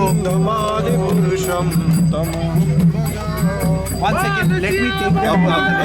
Purusham One second, let me take the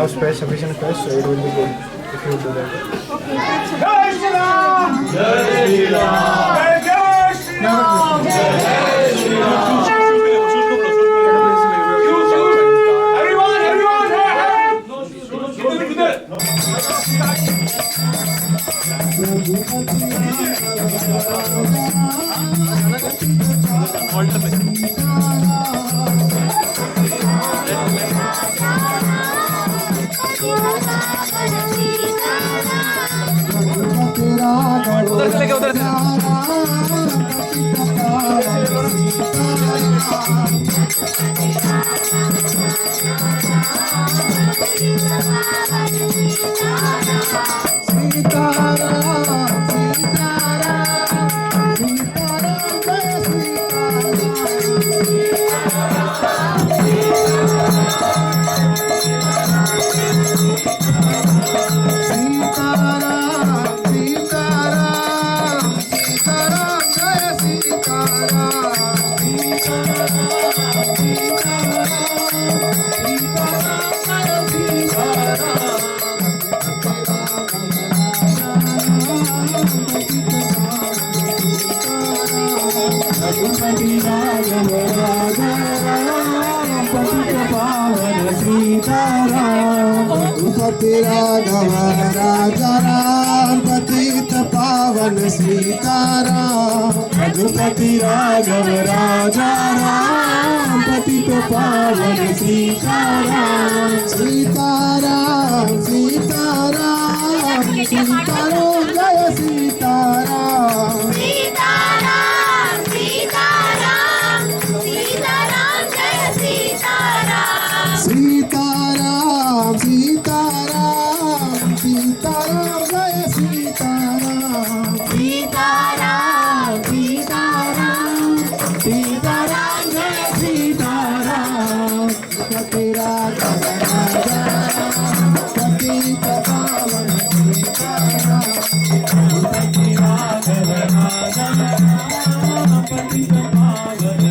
space, sufficient space, so it will be good if you do that. Okay, that's उधर से लेके उधर से रघुपति राघव राजा राम पतित पावन सीताराम रघुपति राघव राजा राम पतित पावन सीताराम सीताराम सीताराम सीताराम जय सीताराम सीताराम सीताराम सीताराम जय सीताराम सीताराम सीताराम सीताराम जय सीताराम सीताराम सीताराम सीताराम जय सीताराम पति राघव राजा पतित पावन सीताराम पति राघव राजा पतित पावन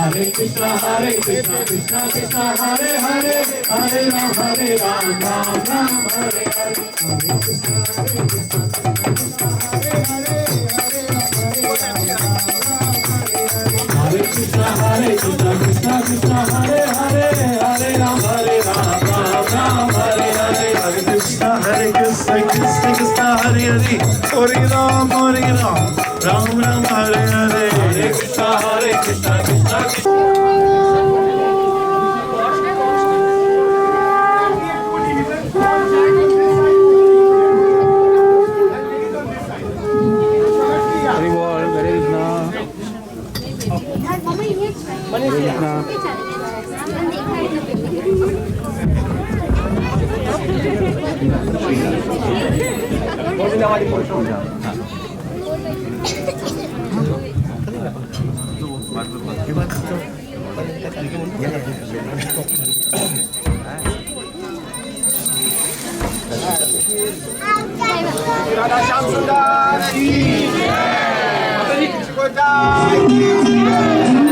Hare Krishna, Krishna Krishna, Hare Hare, Hare Ram, Ram Ram, Hare Hare. Hare Krishna, Krishna Krishna, Hare Hare, Hare Ram, Hare Krishna, Krishna Krishna, Hare Hare, Hare Ram, Ram Hare Hare. Hare Krishna, Krishna Krishna, Hare Hare, Hare Ram, Ram Ram, Hare Hare. Hare Krishna, Krishna Krishna. Radha Shyam Sundar ki Mataji Krishna Jai ki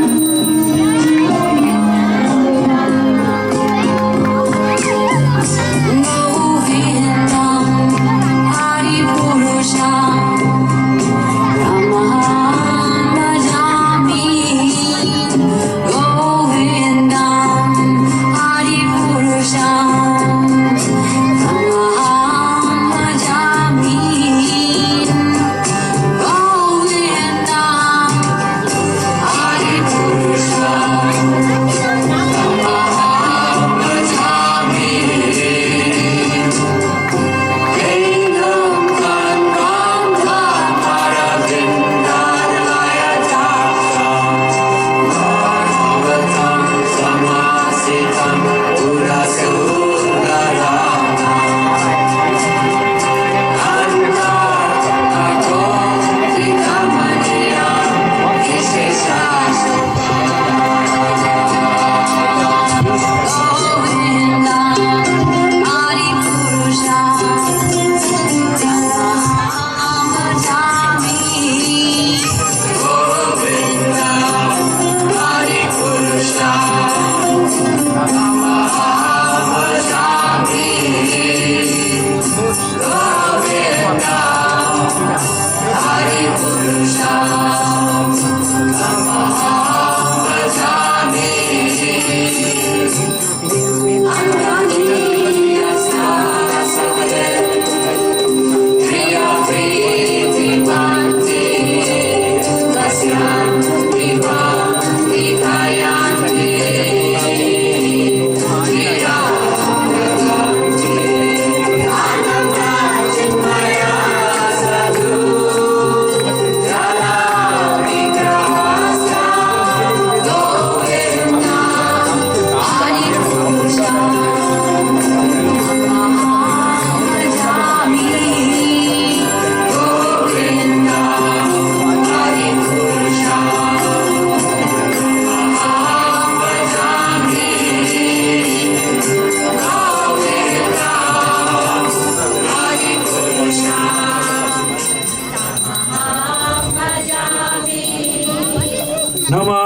Namo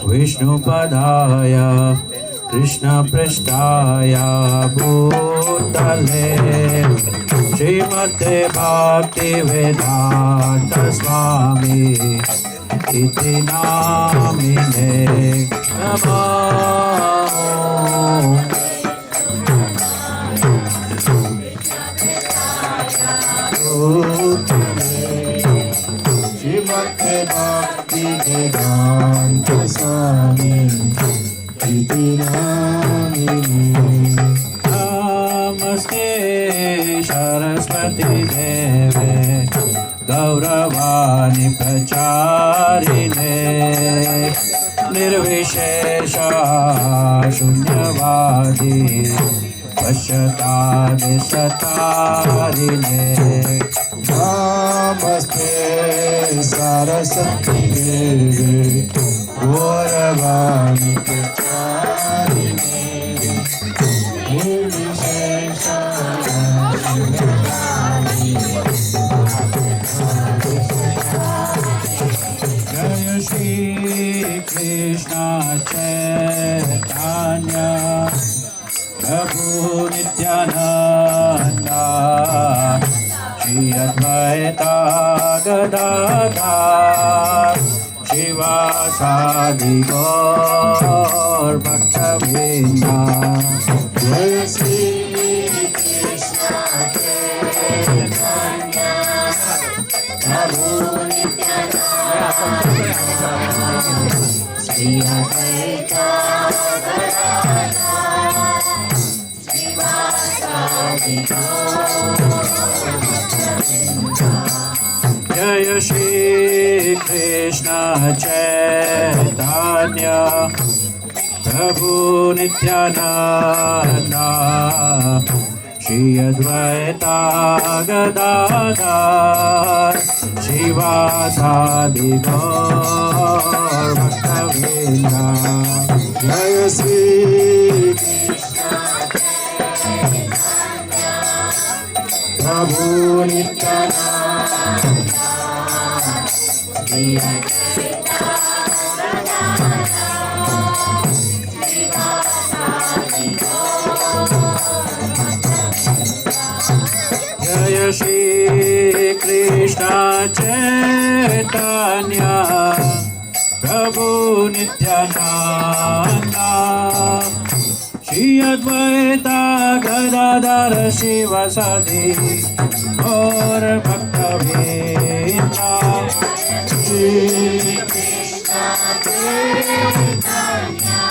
Vishnupadaya Krishna Prasthaya Bhutale Srimate Bhakti Vedanta Swami Iti Namine Namo Srimate Bhakti Vedanta Swami Iti Namine Namaste Saraswati Deve Gauravani Pracharine Nirvishesha Shunyavadi Pashatadi Satarine Namaste Saraswati Deve Gauravani Pracharine Nirvishesha Jaya Shri Krishna Chaitanya Prabhu Nityananda Shri Advaita Gadadhar Shivasadi Gaur Bhaktavinda Jai Shri Krishna Chaitanya Prabhu Shri Advaita Jaya Shri Krishna Chaitanya Prabhu Nityananda Shri Advaita Gadadhar Shivasadi Gaur Bhaktavinda Jai Shri Krishna Prabhu Nityananda Shri Jaya Shri Krishna Chaitanya Prabhu Nityananda Shri Advaita Gadadhar Shivasadi Gaur Bhaktavinda Shri Krishna Chaitanya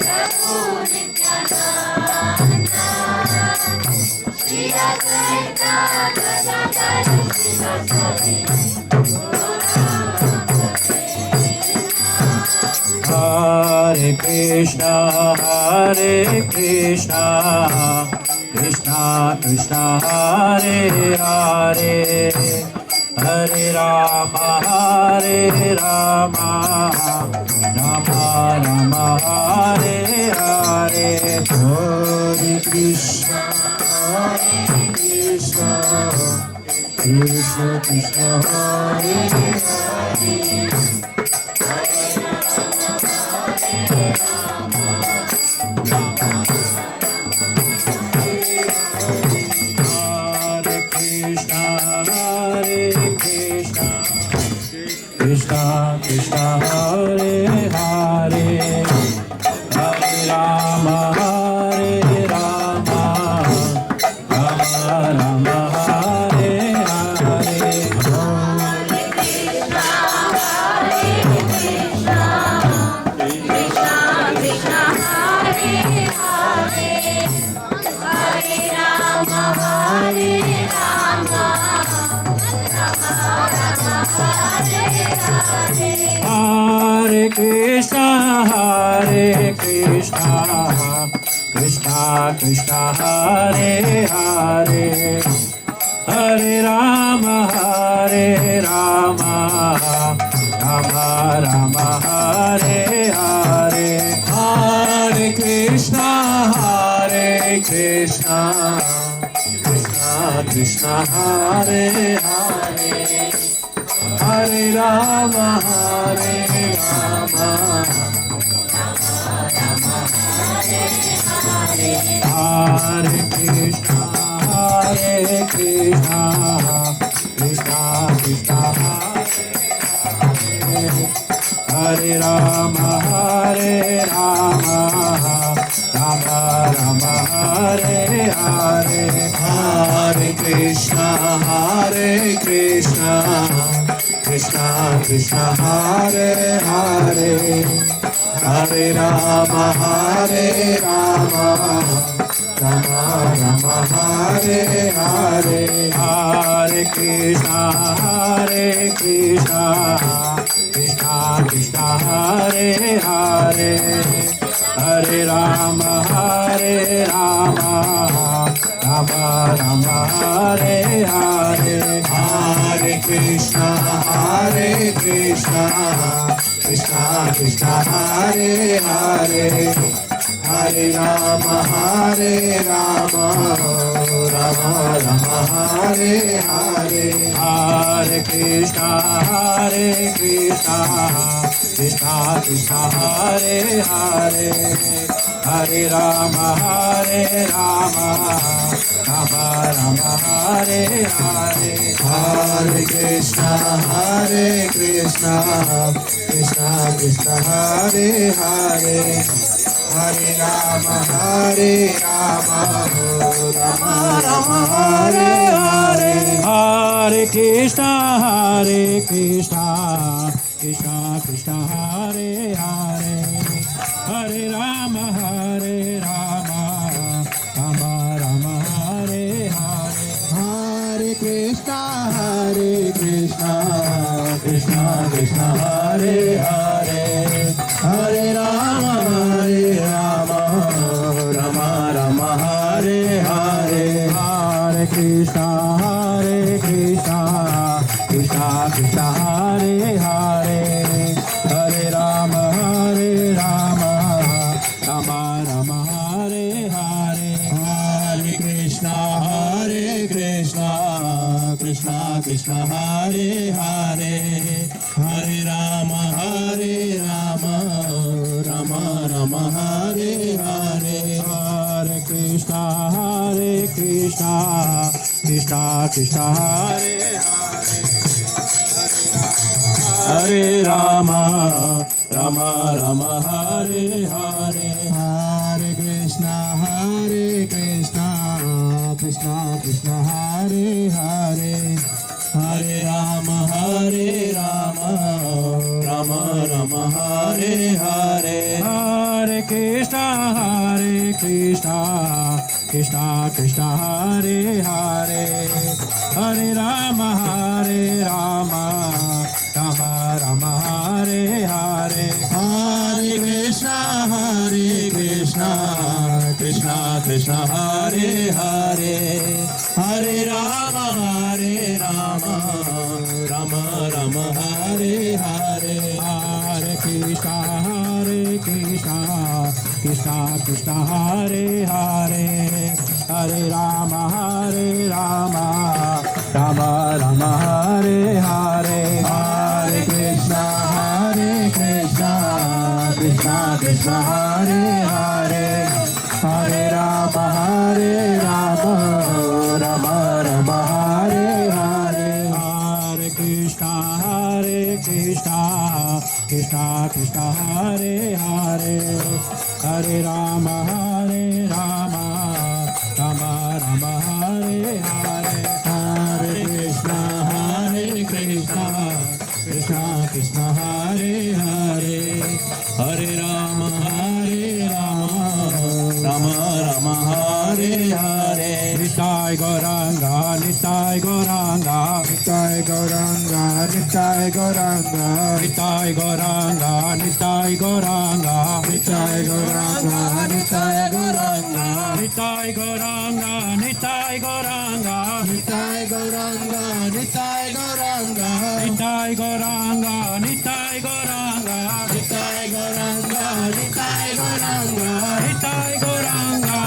Prabhu Nityananda Shri Advaita Gadadhar Shivasadi Hare Krishna Krishna Krishna Hare Hare Hare Rama Rama Rama Hare Hare Hare Krishna Krishna Krishna Hare Hare Krishna Krishna Hare Hare Hare Rama Rama Rama Hare Hare Hare Krishna Krishna Krishna Hare Hare Hare Rama Rama Rama Hare Hare Hare Krishna Krishna Krishna Hare Hare Hare Hare Rama, Hare Rama, Hare Krishna, Krishna Krishna Hare Rama, Hare Rama, Rama Rama, Hare Hare, Hare Krishna, Krishna Krishna, Hare Hare, Hare Rama, Hare Rama, Rama Rama, Hare Hare, Hare Krishna, Krishna Krishna, Hare Hare, Hare Rama, Hare Rama, Rama Rama, Hare Hare, Hare Krishna, Krishna Krishna, Hare Hare, Hare Rama, Hare Rama, Rama Rama, Hare Hare, Hare Krishna, Krishna Krishna, Hare Hare, Hare Rama, Hare Rama, Rama Rama, Hare Hare, Hare Krishna, Krishna Krishna, Hare Hare, Hare Rama, Hare Rama, Rama Rama, Hare Hare, Hare Krishna, Krishna Krishna, Hare Hare, Hare Rama, Hare Rama, Rama Rama, Hare Hare, Hare Krishna, Krishna Krishna, Hare Hare, Hare Rama, Hare Rama, Rama Rama, Hare Hare, Hare Krishna, Krishna Krishna, Hare Hare, Hare Rama, Hare Rama, Rama Rama, Hare Hare, Hare Krishna, Krishna Krishna, Hare Hare, Hare Rama, Hare Rama, Rama Rama, Hare Hare, Hare Krishna, Krishna Krishna, Hare Hare, Hare Rama, Rama Rama, Hare Hare, Hare Krishna, Krishna Krishna, Hare Hare, Hare Rama, Rama Rama, Hare Hare, Hare Krishna, Krishna Krishna, Hare Hare, Hare Rama, Rama Rama, Hare Hare, Hare Krishna, Krishna Krishna, Hare Hare, Hare Rama, Rama Rama, Hare Hare, Hare Krishna, Krishna Krishna, Hare Hare, Hare Rama, Rama Rama, Hare Hare, Hare Krishna, Krishna Krishna, Hare Hare, Hare Rama, Rama Rama, Hare Hare, Hare Krishna, Krishna Krishna, Hare Hare, Hare Rama, Rama Rama, Hare Hare, Hare Krishna, Krishna Krishna, Hare Hare, Hare Rama, Rama Rama, Hare Hare, Nitai Gauranga, Nitai Gauranga, Nitai Gauranga, Nitai Gauranga, Nitai Gauranga, Nitai Gauranga, Nitai Gauranga, Nitai Gauranga, Nitai Gauranga, Nitai Gauranga, Nitai Gauranga, Nitai Gauranga, Nitai Gauranga, Nitai Gauranga, Nitai Gauranga, Nitai Gauranga, Nitai Gauranga,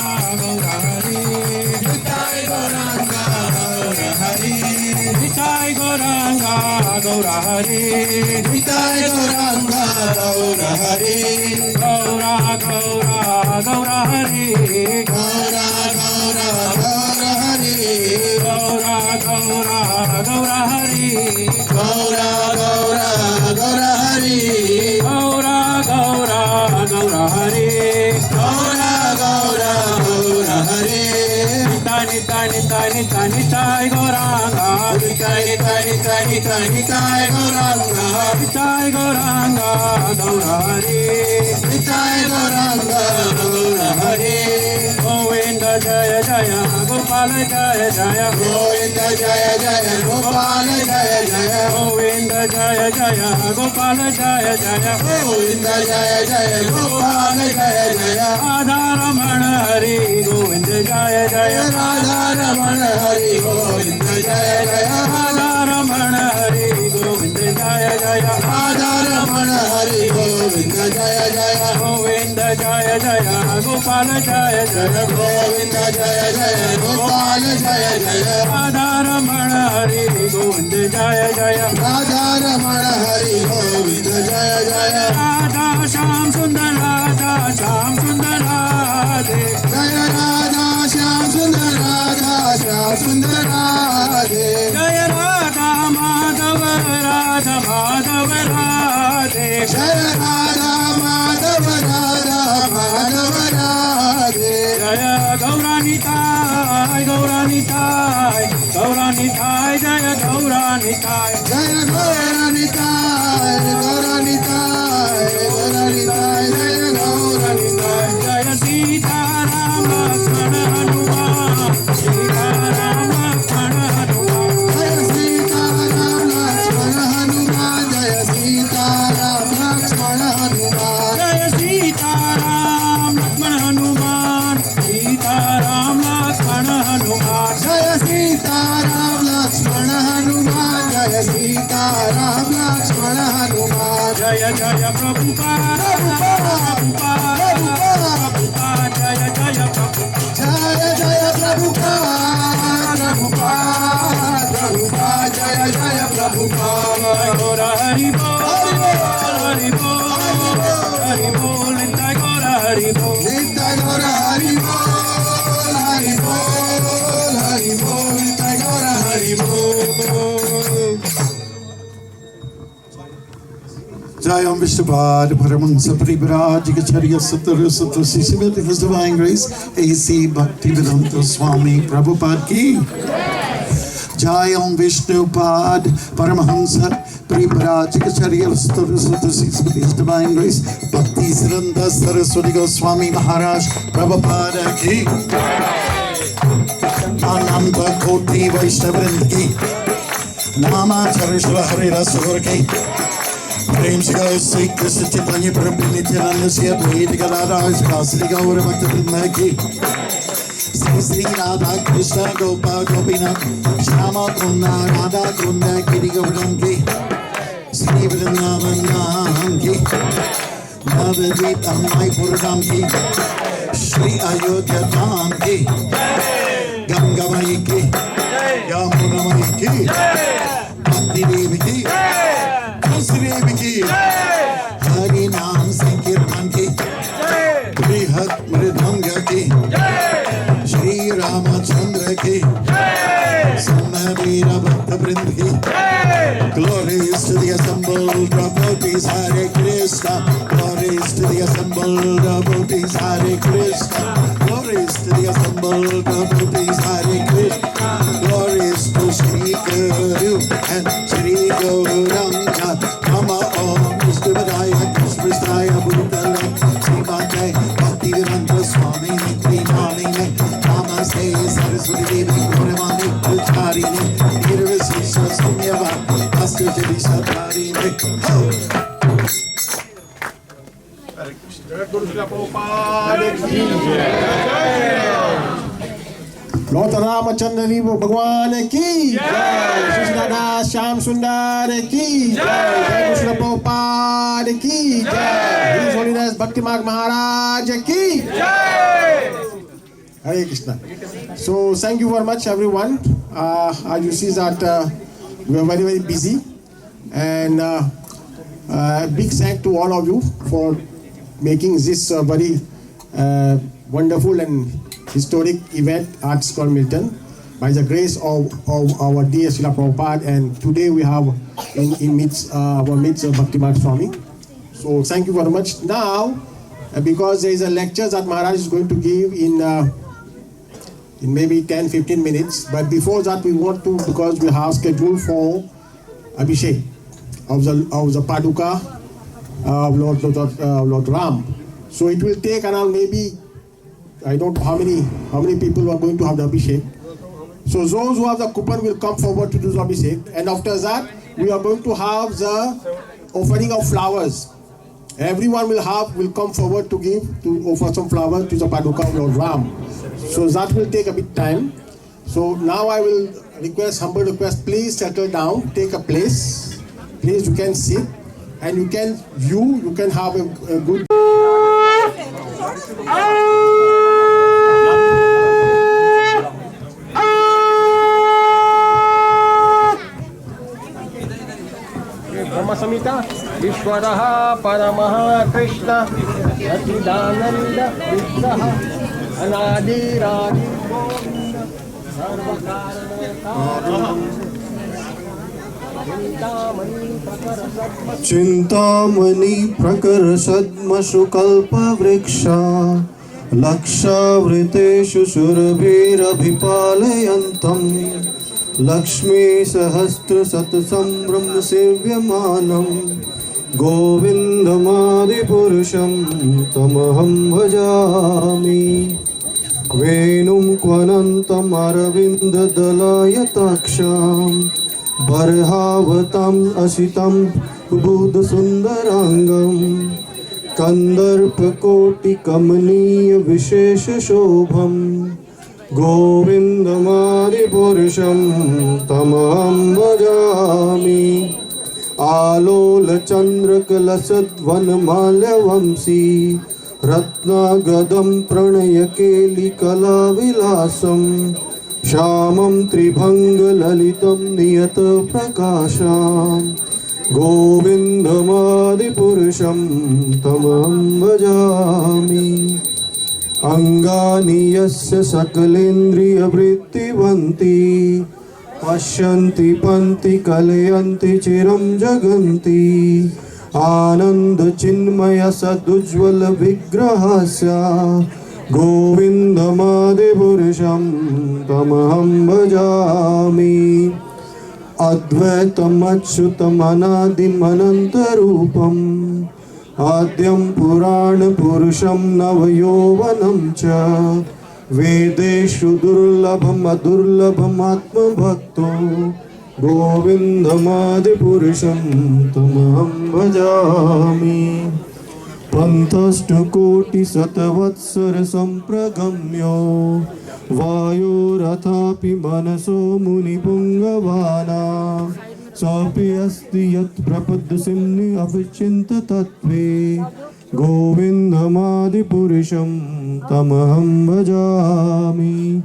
Gaurari, Nitai Gauranga, Gaurari, Nitai Gauranga, Gauranga, Gaura Hari. Nitai Gauranga Gaura Hari. Gaura, Gaura, Gaura Hari. Gaura Gaura Gaura Hari. Gaura, Gaura, Gaura Hari. Gaura Gaura Gaura Hari. Gaura, Gaura, Gaura Hari. Gaura Gaura Gaura Hari. Nitai, Nitai, Nitai, Nitai, Nitai Gauranga. Nitai Nitai Nitai Nitai Nitai Gauranga. Nitai Gauranga, Gaura Hari. Nitai Gauranga Gaura Hari. Govinda Jaya Jaya, Gopala Jaya Jaya. Govinda Jaya Jaya Gopala Jaya Jaya. Govinda Jaya Jaya, Gopala Jaya Jaya. Govinda Jaya Jaya Gopala Jaya Jaya. Radha Ramana Hari, Govinda Jaya Jaya. Radha Ramana Hari Govinda Jaya Jaya. Radha Ramana Hari, Govinda Jaya Jaya. Radha Ramana Hari Govinda Jaya Jaya. Govinda Jaya Jaya, Gopala Jaya Jaya. Govinda Jaya Jaya Gopala Jaya Jaya. Radha Ramana Hari, Govinda Jaya Jaya. Radha Ramana Hari Govinda Jaya Jaya. Radha Shyam Sundar, Radha Shyam Sundar Radhe. Jaya Radha Shyam Sundar Radha Shyam Sundar Radhe. Jaya Radha Madhava, Radha Madhava Radhe. Jaya Radha Madhava Radha Madhava Radhe. Jaya Gauranitai, Gauranitai, Gauranitai, Jaya Gauranitai. Jaya Gauranitai Gauranitai Gauranitai Jaya Gauranitai. Jaya Sita Ram Lakshmana Hanuman, Sita Ram Lakshmana Hanuman. Jaya Sita Ram Lakshmana Hanuman. Jaya Sita Ram Lakshmana Hanuman. Jaya Sita Ram Lakshmana Hanuman, Sita Ram Lakshmana Hanuman. Jaya Sita Ram Lakshmana Hanuman. Jaya Sita Ram Lakshmana Hanuman. Jaya Jaya Prabhupada, Prabhupada, Prabhupada, Jaya Jaya Prabhupada. Jaya Jaya Prabhupada Prabhupada Prabhupada. Jaya Jaya Prabhupada. Gaura Hari Bol, Hari Bol, Hari Bol, Nitai Gaura Hari Bol. Nitai Gaura Hari Bol, Hari Bol, Hari Bol, Nitai Gaura Hari Bol. Jayam Vishnupad Paramahansa Paripurajikacharya Sattva Sattva Sisivati of His Divine Grace A.C. Bhaktivedanta Swami Prabhupada Ki. Jayam Vishnupad Paramahansa Paripurajikacharya Sattva Sattva Sisivati of His Divine Grace Bhakti Siddhanta Saraswati Goswami Maharaj Prabhupada Ki. Ananta Koti Vaishnavrinda Ki. Nama Charishla Hare Rasur Ki. प्रेम से गाओ श्री कृष्ण चैतन्य प्रभु नित्यानंद श्री अद्वैत गदाधर श्री गौर भक्तवृंद की श्री श्री राधा कृष्ण गोपाल गोपीनाथ श्याम कुंद राधा कुंद गिरि गोवर्धन की श्री वृंदावन धाम की नवद्वीप मायपुर धाम की श्री अयोध्या धाम की गंगा माई की यमुना माई की भक्ति देवी की देव की हरि नाम संकीर्तन की बृहद मृदंग की श्री रामचंद्र की समवीर भक्त वृंद की Glories to the assembled devotees, Hare Krishna. Glories to the assembled devotees, Hare Krishna. Glories to the assembled devotees, Hare Krishna. Glories to Shri Guru and Shri Gauranga. Rama Om Vishnupadaya Krishnaya Bhutale Srimate Bhaktivedanta Swami Nitri Namine Namaste Saraswati Devi Gauravani Ucharine Nirvishisha Samyava Master Jadisha Dharine. Lord Ramachandra Vivo Bhagwan ki jai. Shri Radha Shyam Sundar ki jai. Jai Krishna Prabhupada ki jai. His Holiness Bhakti Marg Maharaj ki jai. Hare Krishna. So thank you very much everyone. As you see that We are very busy, and big thanks to all of you for making this very wonderful and historic event at Iskcon Milton by the grace of our dear Srila Prabhupada. And today we have in midst our midst Bhakti Marg Swami. So thank you very much. Now, because there is a lecture that Maharaj is going to give in maybe 10-15 minutes, but before that we want to, because we have scheduled for Abhishek of the Paduka of Lord Ram. So it will take around maybe, I don't know how many people are going to have the Abhishek. So those who have the coupon will come forward to do the Abhishek, and after that we are going to have the offering of flowers. Everyone will come forward to offer some flowers to the Paduka of Lord Ram. So that will take a bit time. So now I will humble request, please settle down, take a place. Please, you can sit and you can have a good. Brahma Samhita, Ishwaraha Paramaha Krishna, Sachidananda Vigraha, Anadi Radi Govinda, Chintamani prakar sadmasu kalpa vriksha Lakshavriteshu surabhirabhipalayantam Lakshmi sahastra satsambram sevyamanam Govindamadi purusham tamaham bhajami Venum kvanantam aravinda dalayataksham Barhavatam asitam buddha sundarangam Kandarpakoti kamaniya vishesha shobham Govindamadi purusham tamaham bhajami Alola chandra kalasadvan malyavamsi Ratna gadam pranaya keli kala vilasam Shamam tribhanga lalitam niyata prakasham Govindamadi purusham tamam bhajami Angani yasya sakalendriya vrittivanti Pashyanti panti kalayanti chiram jaganti Ananda chinmaya sadujjvala vigrahasya Govindamadi purusham tamaham bhajami Advaitam achyutam anadim anantarupam Adyam purana purusham navayovanam cha Vedeshu durlabham adurlabham atma bhakto Govindamadi purusham tamaham bhajami Pantastu koti satavatsara sampragamyo Vayorathapi manaso muni pungavana Sapi asti yat prapadsimni avichinta tattve Govindamadi purusham tamaham bhajami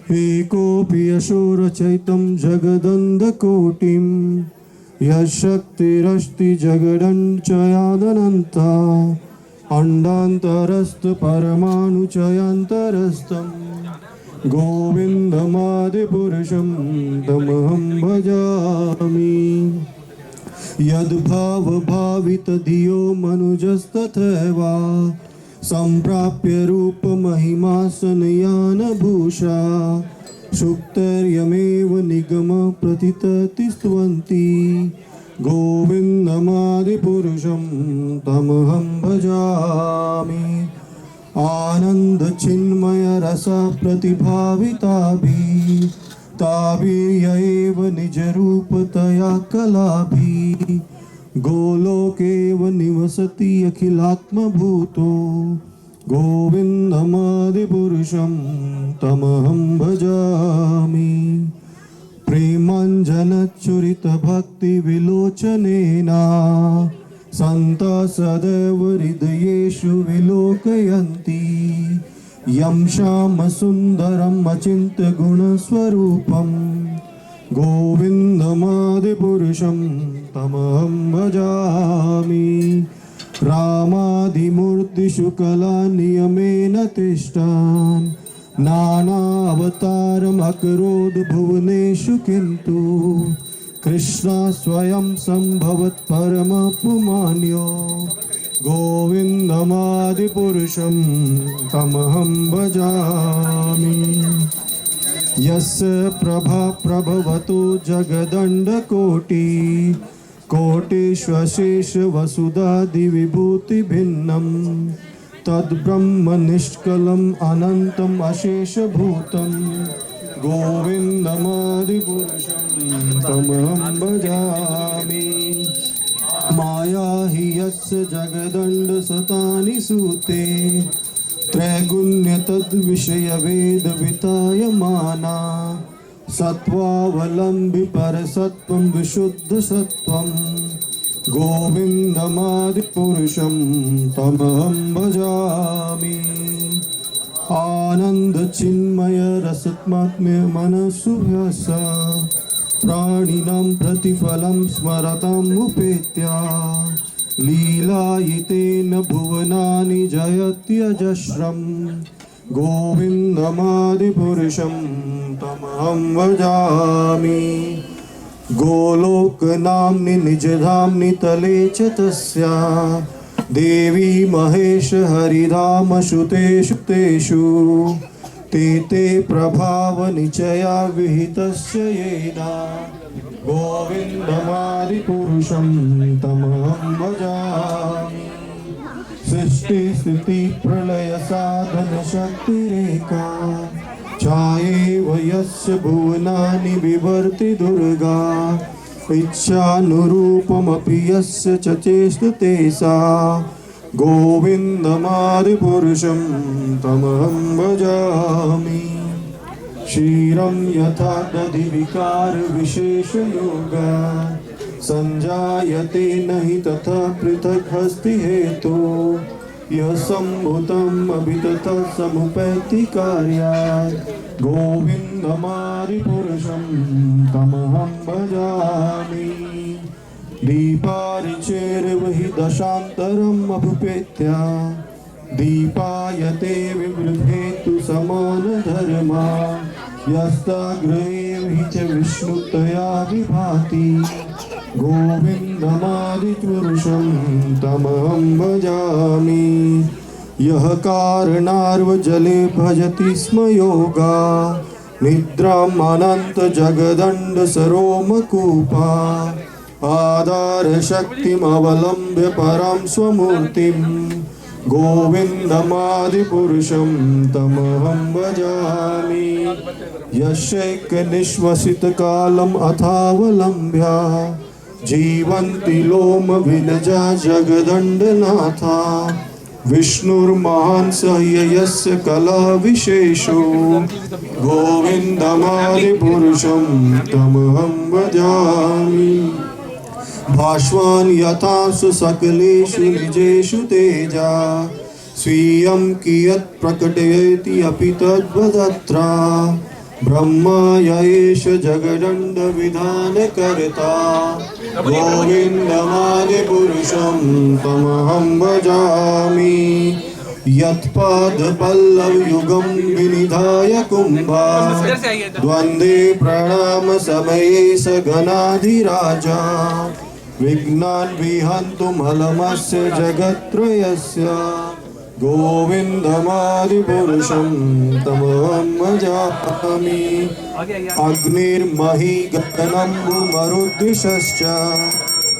Ekopi ashura chaitam jagadanda kotim Yashaktirashti jagadanchayadananta Andantarastha paramanu chayantarastam Govindamadi purusham tamaham bhajami Yadbhava bhavita dhiyo manujastatheva Samprapya rupa mahima sanayana bhusha Shuktaryameva nigama pratitati stvanti Govindamadi purusham tamaham bhajami Ananda chinmaya rasa pratibhavitabi Tabirya eva nijarupataya kalabhi Golokeva nivasati akhilatma bhuto Govindamadi purusham tamaham bhajami Premanjana churita bhakti vilochanena Santa sadeva hridayeshu vilokayanti Yam shama sundaram achinta guna swarupam गोविन्दमादिपुरुषं तमहं भजामि रामादिमूर्तिषु कलानियमेन तिष्ठान् नानावतारमकरोद् भुवनेषु किन्तु कृष्ण स्वयं सम्भवत् परमपुमान्यो गोविन्दमादिपुरुषं तमहं भजामि यस्य प्रभा प्रभवतो जगदण्डकोटि कोटिष्वशेष वसुधादिविभूतिभिन्नं तद्ब्रह्म निष्कलम् अनन्तम् अशेषभूतं गोविन्दमादिपुरुषं तमहं भजामि माया हि यस्य जगदण्डशतानि सूते त्रैगुण्य तद्विषयवेदवितायमाना सत्त्वावलम्बि परसत्त्वं विशुद्धसत्त्वं गोविन्दमादिपुरुषं तमहं भजामि आनन्दचिन्मय रसत्मात्म्य मनसुभ्यस प्राणिनां प्रतिफलं स्मरताम् उपेत्य लीलायितेन भुवनानि जयत्यजस्रं गोविन्दमादिपुरुषं तमहं भजामि गोलोकनाम्नि निजधाम्नि तले च तस्या देवी महेश हरिधामसुतेषु तेषु ते प्रभावनिचया विहितस्य येना गोविन्दमादिपुरुषं तमहं भजामि सृष्टिस्थितिप्रलयसाधनशक्तिरेका चायेव यस्य भुवनानि बिभर्ति दुर्गा इच्छानुरूपमपि यस्य च चेष्टते सा गोविन्दमादिपुरुषं तमहं भजामि क्षीरं यथा दधिविकारविशेषयोगा सञ्जायते न हि तथा पृथक् हस्ति हेतो यः सम्भूतम् अभिततः समुपैति कार्यात् गोविन्दमादिपुरुषं तमहं भजामि दीपारिचेर्व हि दशान्तरम् अभुपेत्य दीपायते विवृद्धेतु समानधर्मा यस्ताग्रहे हि च विष्णुतया विभाति गोविन्दमादिपुरुषं तमहं भजामि यः कारणार्वजले भजति स्म योगा निद्राम् अनन्तजगदण्डसरोमकूपा आधारशक्तिमवलम्ब्य परां स्वमूर्तिं गोविन्दमादिपुरुषं तमहं भजामि यशैकनिश्वसितकालम् अथावलम्ब्य जीवन्ति लोमविलजा जगदण्डनाथा विष्णुर्महान् सह्ययस्य कलाविशेषो गोविन्दमादिपुरुषं तमहं भजामि भास्वान् यथासु सकलेषु निजेषु तेजा स्वीयं कियत् प्रकटयति अपि तद्वदत्र ब्रह्मा य एष जगदण्डविधानकर्ता गोविन्दमादिपुरुषं तमहं भजामि यत्पादपल्लवयुगं विनिधाय कुम्भा द्वन्द्वे प्रणामसमये स गणाधिराजा विघ्नान् विहन्तुमलमस्य जगत्त्रयस्य गोविन्दमादिपुरुषं तमहं भजामि अग्निर्मही गगनम्बुमरुद्विषश्च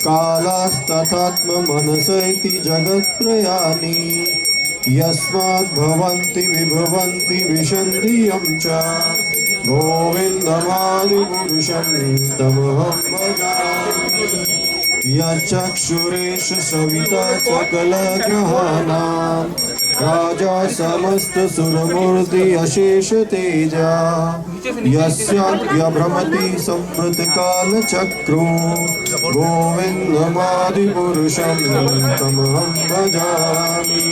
कालास्तथात्ममनस इति जगत्त्रयानि यस्मात् भवन्ति विभवन्ति विशन्ति यं च गोविन्दमादिपुरुषं तमहं भजामि यचक्षुरेश सविता सकलग्रहाणां राजा समस्तसुरमूर्ति अशेष तेजा यस्याज्ञभ्रमति संवृतकालचक्रो गोविन्दमादिपुरुषं तमहं भजामि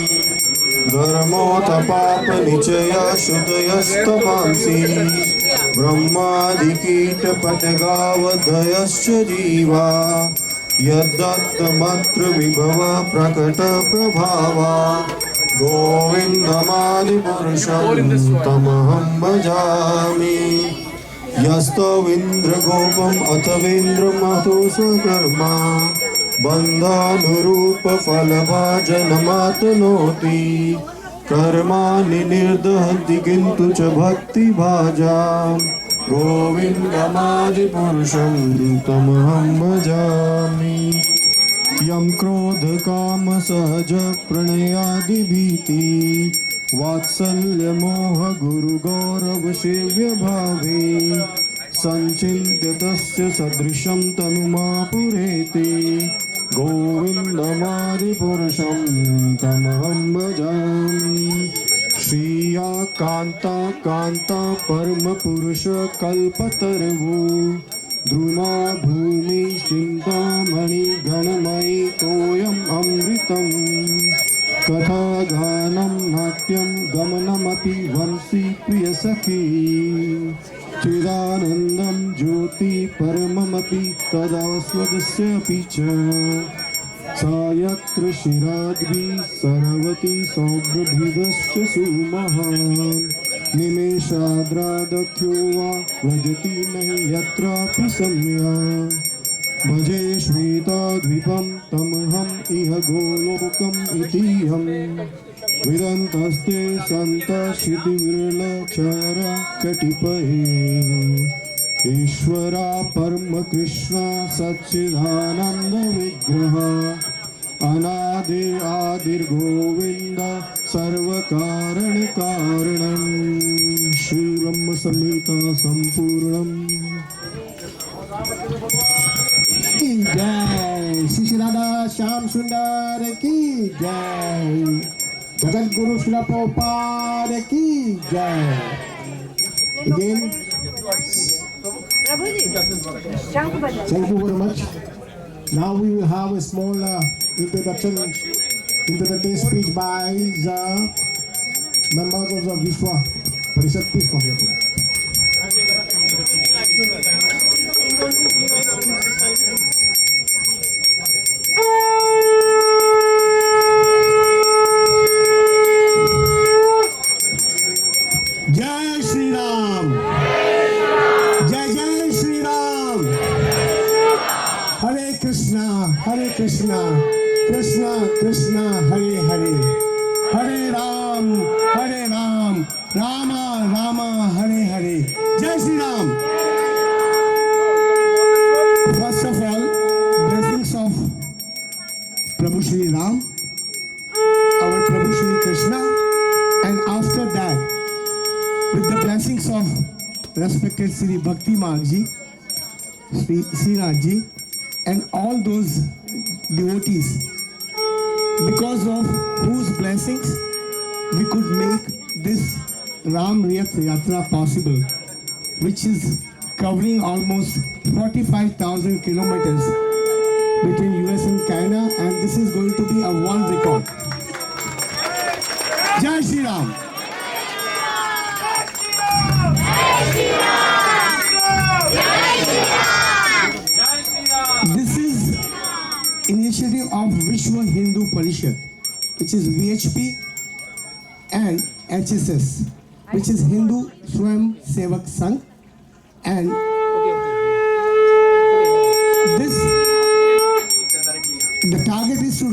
धर्मोऽथ पापनिचया श्रुतयस्तमांसि ब्रह्मादिकीटपटगावधयश्च जीवा यद्दत्तमत्र विभवा प्रकटप्रभावा गोविन्दमादिपुरुषं तमहं भजामि यस्तविन्द्रगोपम् अथवेन्द्रमतो स्वकर्मा बन्धानुरूपफलभाजनमातनोति कर्माणि निर्दहन्ति किन्तु च भक्तिभाजां गोविन्दमादिपुरुषं तमहं भजामि यं क्रोधकामसहज प्रणयादिभीति वात्सल्यमोहगुरुगौरवसेव्यभावे सञ्चिन्त्य तस्य सदृशं तनुमापुरेति गोविन्दमादिपुरुषं तमहं भजामि श्रिया कान्ता कान्ता परमपुरुषकल्पतरुः द्रुमा भूमि चिन्तामणि गणमयि तोयम् अमृतम् कथागानं नाट्यं गमनमपि वंशी प्रियसखी चिदानन्दं ज्योति परममपि तदास्वदस्यापि च सा यत्र शिराद्भिः सरवती सौभ्रभिदश्च सुमहान् निमेषाद्रादख्यो वा व्रजति नहि यत्रापि सम्या भजे श्वेताद्वीपं तमहम् इह गोलोकम् इतीयं विदन्तस्ते सन्तशितिविरलचरा कटिपये ईश्वरा परम कृष्णा सच्चिदानन्दविग्रह अनादिर्गोविन्द सर्वकारणकारणं श्रीब्रह्मसंहिता सम्पूर्णम् जय श्री श्री राधा श्याम सुंदर की जय जगत गुरु श्री प्रभुपाद की जय Again, thank you very much. Now we will have a small introductory speech by the members of the Vishwa Parishad. Please come here. जय श्री राम जय जय श्री राम हरे कृष्णा कृष्णा कृष्णा हरे हरे हरे राम राम राम हरे हरे जय Shri Ram first of all blessings of Prabhu Shri Ram, our Prabhu Shri Krishna, and after that with the blessings of respected Sri Bhakti Marji, Sri Srinathji, and all those devotees, because of whose blessings we could make this Ram Rath Yatra possible, which is covering almost 45,000 kilometers between US and Canada, and this is going to be a world record. Jai Shri Ram. This is initiative of Vishwa Hindu Parishad, which is VHP, and HSS, which is Hindu Swayam Sevak Sangh, and this the target is to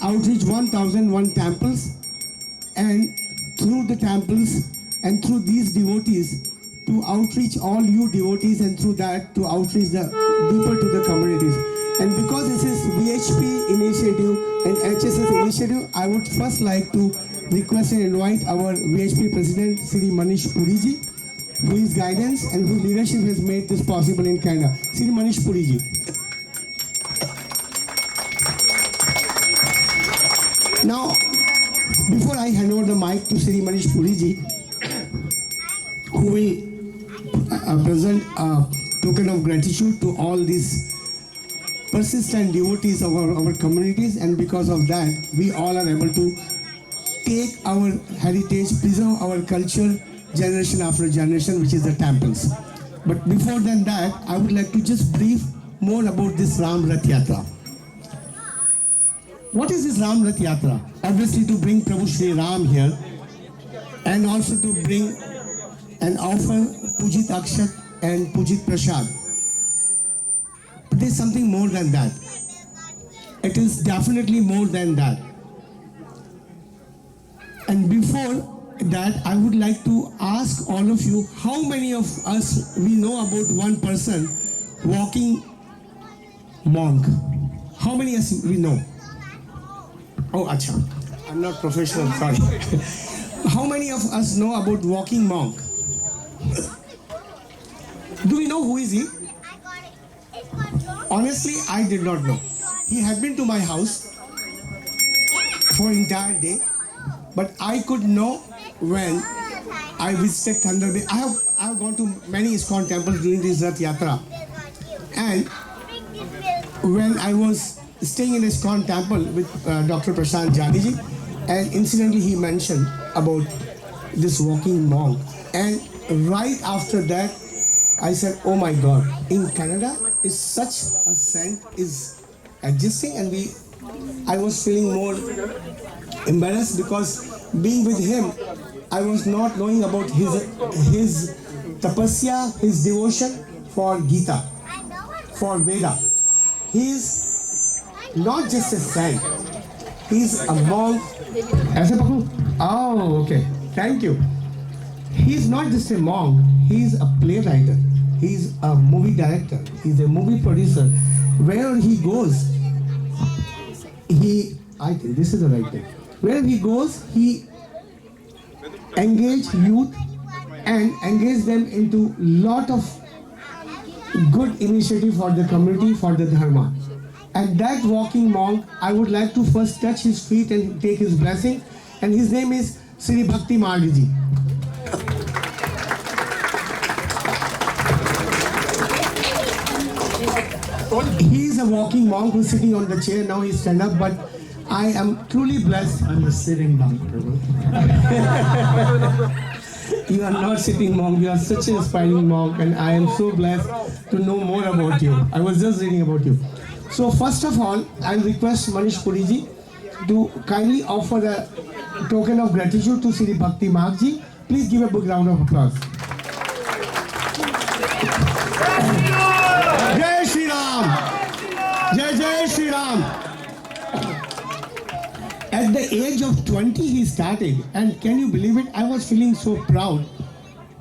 outreach 1,001 temples, and through the temples and through these devotees to outreach all you devotees, and through that to outreach the deeper to the communities. And because this is VHP initiative and HSS initiative, I would first like to request and invite our VHP President Sri Manish Puriji, whose guidance and whose leadership has made this possible in Canada. Sri Manish Puriji. Now, before I hand over the mic to Sri Manish Puriji, who will present a token of gratitude to all these persistent devotees of our communities, and because of that, we all are able to take our heritage, preserve our culture, generation after generation, which is the temples. But before than that, I would like to just brief more about this Ram Rath Yatra. What is this Ram Rath Yatra? Obviously to bring Prabhu Shri Ram here, and also to bring and offer Pujit Akshat and Pujit Prasad. But there's something more than that. It is definitely more than that. And before that, I would like to ask all of you, how many of us we know about one person walking monk? How many of us we know? Oh, acha. I'm not professional, sorry. How many of us know about walking monk? Do we know who is he? Honestly, I did not know. He had been to my house for entire day, but I could know when I visited Thunder Bay. I have gone to many Iskcon temples during this Rath Yatra, and when I was staying in Iskcon temple with Dr. Prashant Janiji, and incidentally he mentioned about this walking monk, and right after that I said, oh my God, in Canada is such a scent is existing, and I was feeling more embarrassed because being with him, I was not knowing about his tapasya, his devotion for Gita, for Veda. He is not just a saint, he is a monk. Oh, okay, thank you. He is not just a monk, he is a playwright, he is a movie director, he is a movie producer. Wherever he goes, I think this is the right thing. Wherever he goes, he engage youth and engage them into lot of good initiative for the community, for the dharma. And that walking monk, I would like to first touch his feet and take his blessing. And his name is Sri Bhakti Margiji. He is a walking monk who's sitting on the chair. Now he's stand up, but I am truly blessed. I'm a sitting monk, Prabhu. You are not sitting monk, you are such an inspiring monk, and I am so blessed to know more about you. I was just reading about you. So first of all, I request Manish Puriji to kindly offer a token of gratitude to Sri Bhakti Margji. Please give a big round of applause. Jai Shri Ram! Jai Jai Shri Ram! At the age of 20 he started, and can you believe it? I was feeling so proud.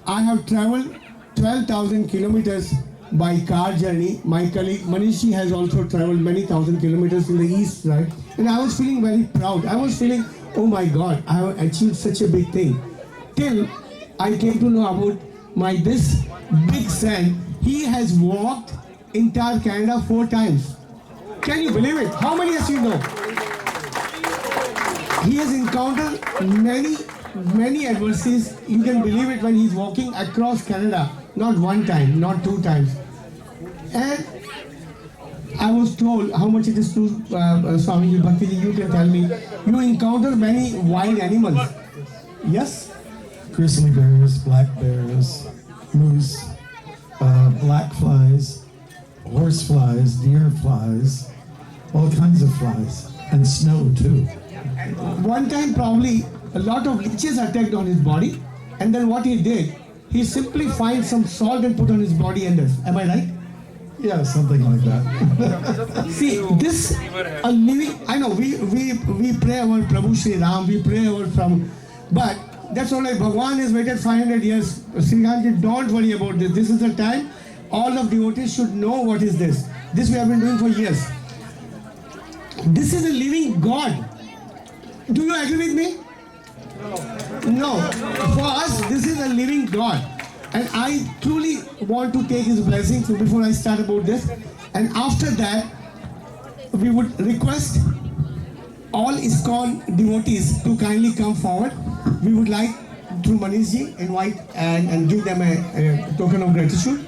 I have traveled 12,000 kilometers by car journey. My colleague Manishji has also traveled many thousand kilometers in the east, right? And I was feeling very proud. I was feeling, oh my God, I have achieved such a big thing. Till I came to know about this big son. He has walked entire Canada 4 times. Can you believe it? How many of you know? He has encountered many adversities. You can believe it when he's walking across Canada. Not 1 time, not 2 times. And I was told how much it is to Swami Bhaktiji, you can tell me. You encounter many wild animals. Yes? Grizzly bears, black bears, moose, black flies, horse flies, deer flies, all kinds of flies, and snow too. 1 time probably a lot of leeches attacked on his body, and then what he did, he simply find some salt and put on his body and this. Am I right? Yeah, something like that. See, this a living, I know we pray our Prabhu Shri Ram, we pray our from, but that's all right. Bhagwan has waited 500 years. Sri Ramji, don't worry about this. This is the time all of devotees should know what is this. This we have been doing for years. This is a living God. Do you agree with me? No. For us, this is a living God. And I truly want to take his blessing. So before I start about this, and after that, we would request all Iskcon devotees to kindly come forward. We would like, through Manishji, invite and give them a token of gratitude.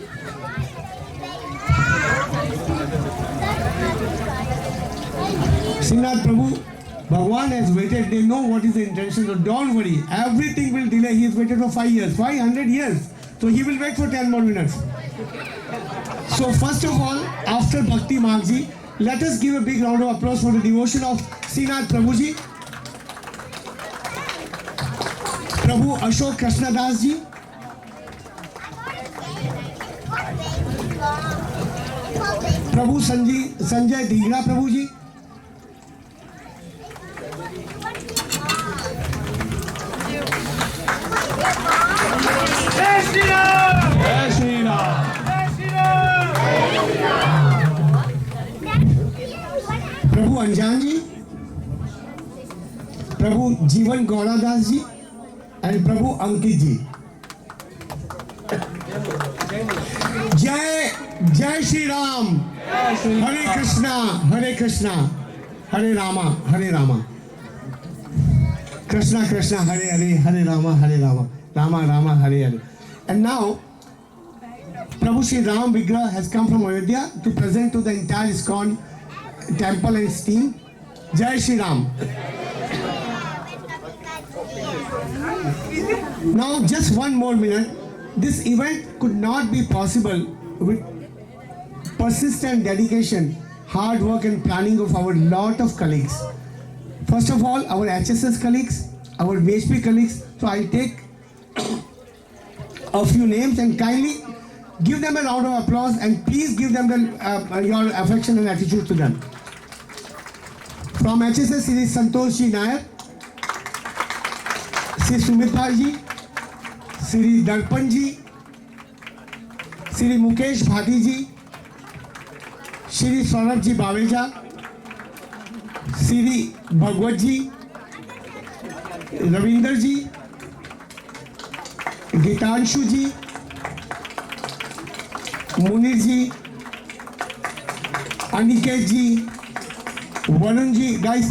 Srinath Prabhu Bhagwan has waited. They know what is the intention. So don't worry. Everything will delay. He has waited for 5 years, 500 years. So he will wait for 10 more minutes. So first of all, after Bhakti Magji, let us give a big round of applause for the devotion of Srinath Prabhuji, Prabhu Ashok Krishna Das ji, Prabhu Sanjay Dhigra Prabhu ji, Jai Shri Ram! Jai Shri Ram. Jai Shri Ram! Prabhu Anjan ji, Prabhu Jeevan Gaura Das ji, and Prabhu Ankit ji. Jai Shri Ram. Hare Krishna, Hare Rama, Hare Rama. Krishna Krishna, Hare Hare, Hare Rama, Rama Rama, Hare Hare. And now, Prabhu Shri Ram Vigrah has come from Ayodhya to present to the entire Iskcon temple and its team. Jai Shri Ram. Now, just one more minute. This event could not be possible with persistent dedication, hard work and planning of our lot of colleagues. First of all, our HSS colleagues, our VHP colleagues. So I'll take a few names and kindly give them a round of applause and please give them your affection and attitude to them. From HSS, Sri Santosh Ji Nair, Sri Sumit Ji, Sri Darpan Ji, Sri Mukesh Bhati Ji, Sri Saurabh Ji Baveja, Sri Bhagwat Ji, Ravinder Ji, Gitanshu Ji, Munir Ji, Aniket Ji, Varun Ji. Guys,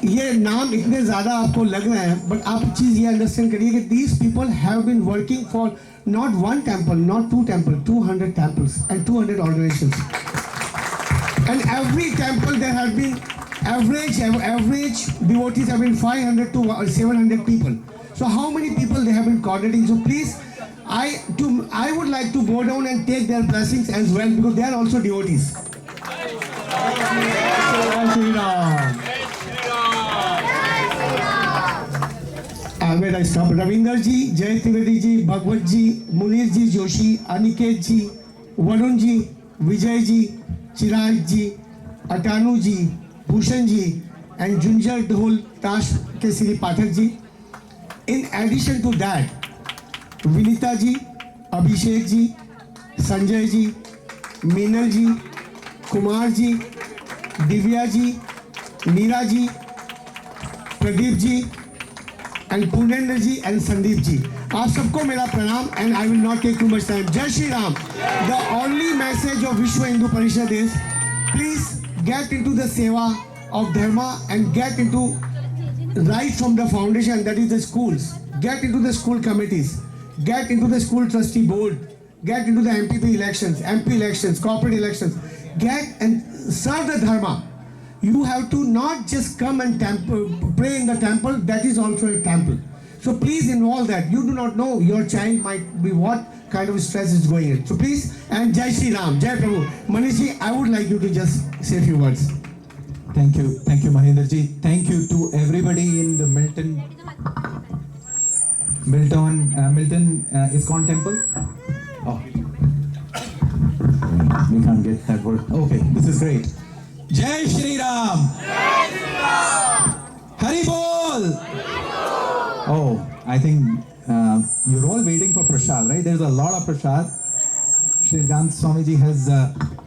ये नाम इतने ज़्यादा आपको लग रहे हैं, but आप चीज़ ये understand करिए कि these people have been working for not one temple, not two temples, 200 temples and 200 organizations. And every temple there have been average devotees have been 500 to 700 people. So how many people they have been coordinating? So please, I would like to go down and take their blessings as well because they are also devotees. Jai Shri Ram. Where I stop? Ravinder Ji, Jai Trivedi Ji, Bhagwat Ji, Munir Ji Joshi, Aniket Ji, Varun Ji, Vijay Ji, Chirag Ji, Atanu Ji, Bhushan Ji, and Junjar Dhol Tash ke Sri Pathak Ji. In addition to that, Vinita Ji, Abhishek Ji, Sanjay Ji, Meenal Ji, Kumar Ji, Divya Ji, Meera Ji, Pradeep Ji, and Purnendra Ji and Sandeep Ji. आप सबको मेरा प्रणाम and I will not take too much time. Jai Shri Ram. The only message of Vishwa Hindu Parishad is please get into the seva of dharma and get into right from the foundation, that is the schools. Get into the school committees. Get into the school trustee board. Get into the MPP elections, MP elections, corporate elections. Get and serve the dharma. You have to not just come and pray in the temple, that is also a temple. So please involve that. You do not know your child might be what kind of stress is going in. So please, and Jai Shri Ram, Jai Prabhu. Manishi, I would like you to just say a few words. Thank you Mahendra ji. Thank you to everybody in the Milton Iskcon temple. Oh, we can't get that word. Okay, this is great. Jai Shri Ram. Jai Shri Ram. Hari Bol. Oh, I think you're all waiting for prasad, right? There's a lot of prasad. Shri Gant Swamiji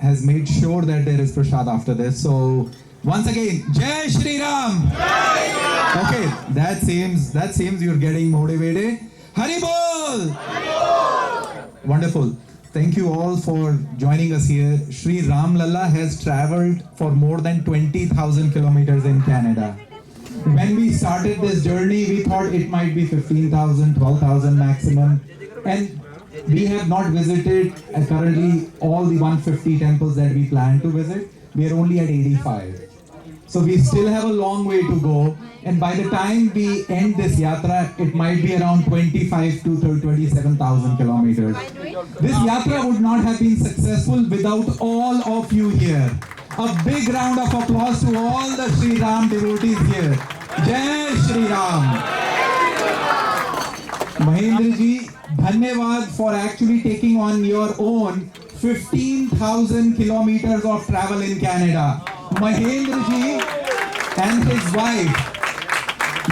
has made sure that there is prasad after this. So once again, Jai Shri Ram. Jai Shri Ram. Okay, that seems you're getting motivated. Hari Bol. Hari Bol. Wonderful. Thank you all for joining us here. Shri Ram Lalla has traveled for more than 20,000 kilometers in Canada. When we started this journey, we thought it might be 15,000, 12,000 maximum. And we have not visited currently all the 150 temples that we plan to visit. We are only at 85. So we still have a long way to go. And by the time we end this yatra, it might be around 25 to 27,000 kilometers. This yatra would not have been successful without all of you here. A big round of applause to all the Sri Ram devotees here. Jai Shri Ram. Mahendra ji, dhanyavad for actually taking on your own 15,000 kilometers of travel in Canada. Mahendra ji and his wife,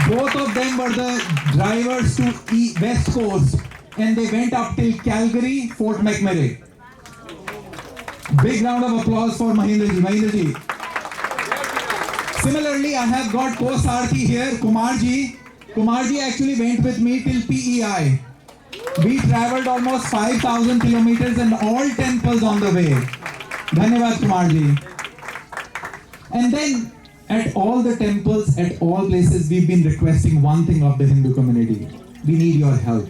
both of them were the drivers to West Coast, and they went up till Calgary, Fort McMurray. Big round of applause for Mahendra ji. Mahendra ji. Similarly, I have got co-sarthi here, Kumar ji. Kumar ji actually went with me till PEI. We traveled almost 5,000 kilometers and all temples on the way. Dhanyavad Kumar ji. And then at all the temples, at all places, we've been requesting one thing of the Hindu community. We need your help.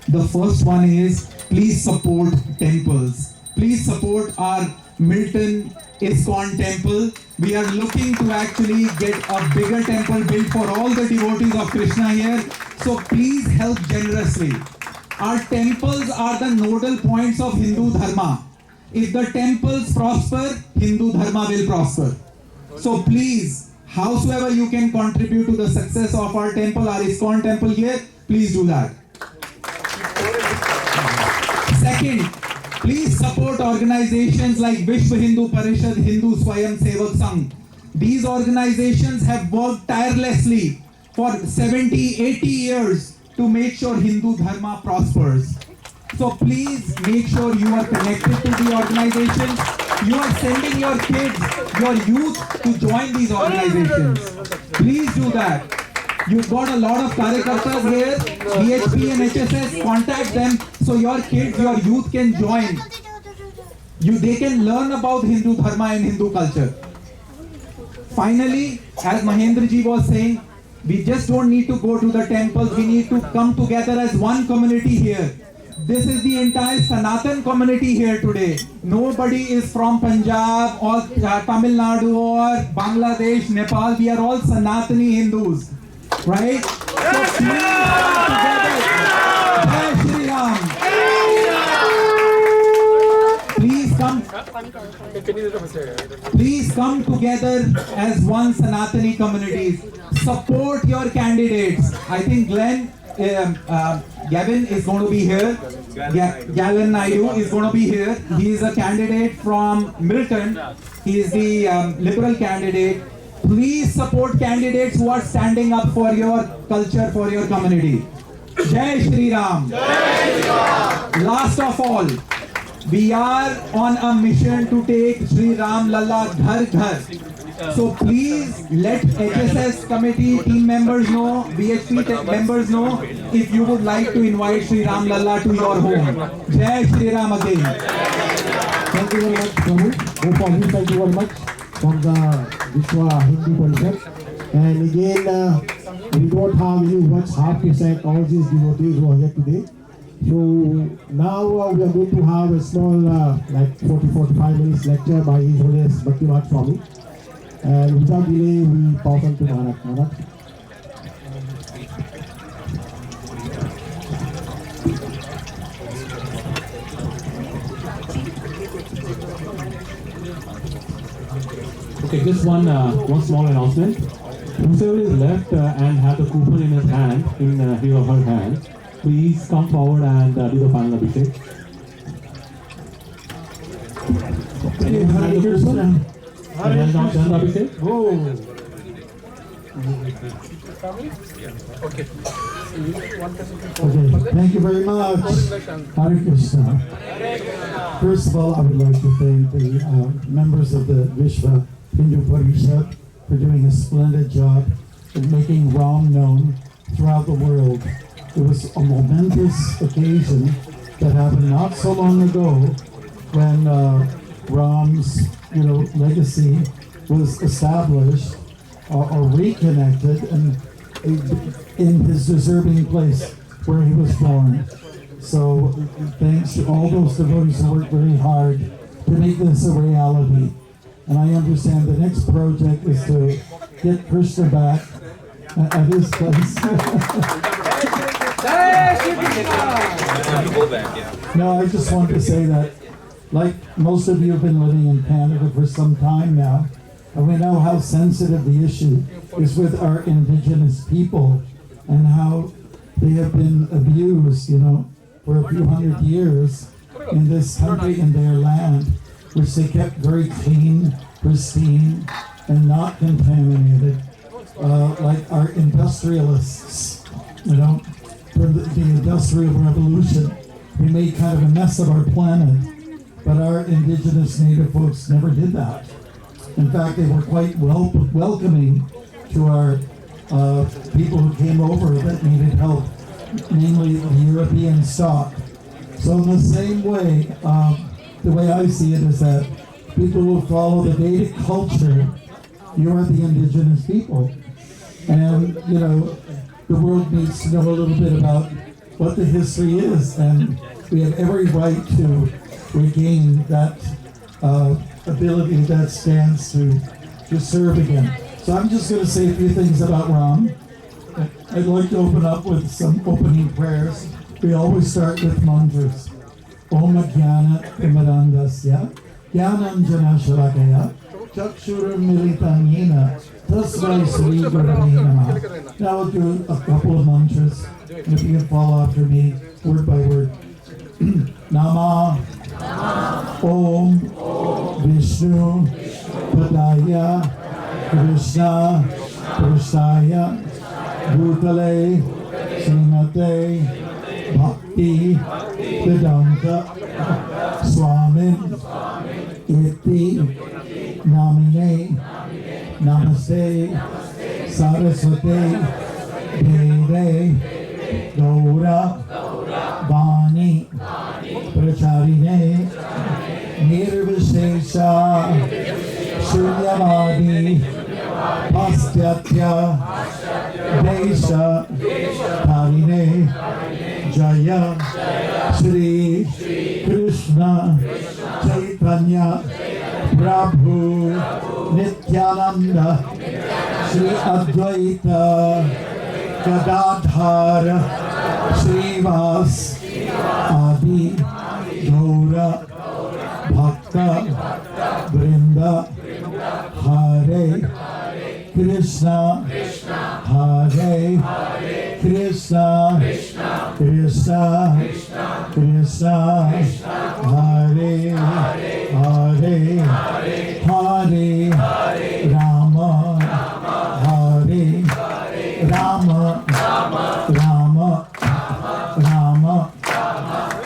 The first one is, please support temples. Please support our Milton Iskcon temple. We are looking to actually get a bigger temple built for all the devotees of Krishna here. So please help generously. Our temples are the nodal points of Hindu Dharma. If the temples prosper, Hindu Dharma will prosper. So please, howsoever you can contribute to the success of our temple, our Iskcon temple here, please do that. Second, please support organizations like Vishwa Hindu Parishad, Hindu Swayam Sevak Sangh. These organizations have worked tirelessly for 70, 80 years to make sure Hindu Dharma prospers. So please make sure you are connected to the organizations. You are sending your kids, your youth to join these organizations. Please do that. You've got a lot of karyakartas here, BHP and HSS, contact them so your kids, your youth can join. They can learn about Hindu Dharma and Hindu culture. Finally, as Mahendra ji was saying, we just don't need to go to the temples, we need to come together as one community here. This is the entire Sanatan community here today. Nobody is from Punjab or Tamil Nadu or Bangladesh, Nepal. We are all Sanatani Hindus. Right? So please come together. Jai Shri Ram. Please come together as one Sanatani community. Support your candidates. I think Gavin is going to be here. Gavin Naidu is going to be here. He is a candidate from Milton. He is the liberal candidate. Please support candidates who are standing up for your culture, for your community. Jai Shri Ram. Last of all, we are on a mission to take Shri Ram Lalla Ghar Ghar. So please let HSS committee team members know, BHP members know, if you would like to invite Shri Ram Lalla to your home. Jai Shri Ram again. Thank you very much, Prabhu. Gopal, thank you very much from the Vishwa Hindu Parishad. And again, we don't have really much hard to thank all these devotees who are here today. So now we are going to have a small, like 40-45 minutes lecture by His Holiness Bhakti Swami. And without delay, we pass on to Manak. Manak. Okay, just one small announcement. Whoever is left and have the coupon in his hand, in his or her hand, please come forward and do the final abhishek. Anyone have the coupon? And has not done the abhishek? Okay, thank you very much. Hare Krishna. First of all, I would like to thank the members of the Vishwa Hindu Parishad for doing a splendid job in making Ram known throughout the world. It was a momentous occasion that happened not so long ago when Ram's legacy was established or reconnected and in his deserving place where he was born. So thanks to all those devotees who worked very hard to make this a reality. And I understand the next project is to get Krishna back at his place. No, I just want to say that, like most of you have been living in Canada for some time now, and we know how sensitive the issue is with our Indigenous people and how they have been abused, for a few hundred years in this country, in their land, which they kept very clean, pristine, and not contaminated, like our industrialists, for the Industrial Revolution. We made kind of a mess of our planet, but our Indigenous Native folks never did that. In fact, they were quite welcoming to our people who came over that needed help, namely the European stock. So in the same way, the way I see it is that people who follow the Vedic culture, you are the Indigenous people. And, the world needs to know a little bit about what the history is, and we have every right to regain that ability that stands to serve again. So I'm just going to say a few things about Ram. I'd like to open up with some opening prayers. We always start with mantras. Om Jnana Timirandasya Jnananjana Shalakaya Chakshuram Militam Yena Tasmai Sri Gurave Namah. Now I'll do a couple of mantras, and if you can follow after me, word by word. Nama Om Vishnu Padaya Krishna Krishaya Bhutale Srimate Bhakti Vedanta Swamin Iti Namine Namaste Saraswati Deve Gaura Vani Pracharine Nirvishesha Shunyavadi Pastyatya Desha Tarine Jaya Shri Krishna Chaitanya Prabhu Nityananda Shri Advaita Gadadhara Srivas Adi Gaura Bhakta Vrinda Hare Krishna Hare Krishna Krishna Krishna Hare Hare Hare Rama Hare Rama Rama Rama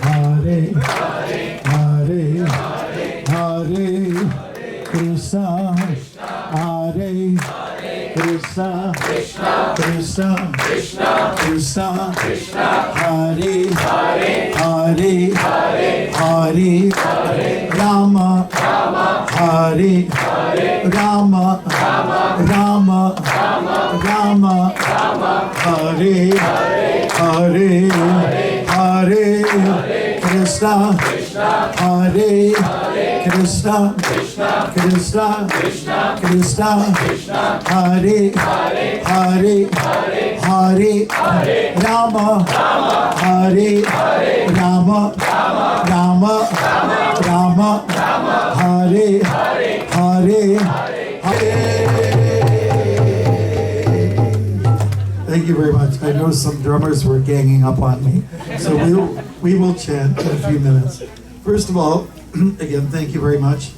Hare Hare Hare Krishna Hare Krishna Krishna Krishna Hare Hare Hare Rama Hare Rama Rama Rama Hare Hare Hare Krishna Hare Krishna Krishna Krishna Hare Hare Hare Rama Hare Rama Rama Rama Hare Hare. Thank you very much. I know some drummers were ganging up on me, so we will chant in a few minutes. First of all, again, thank you very much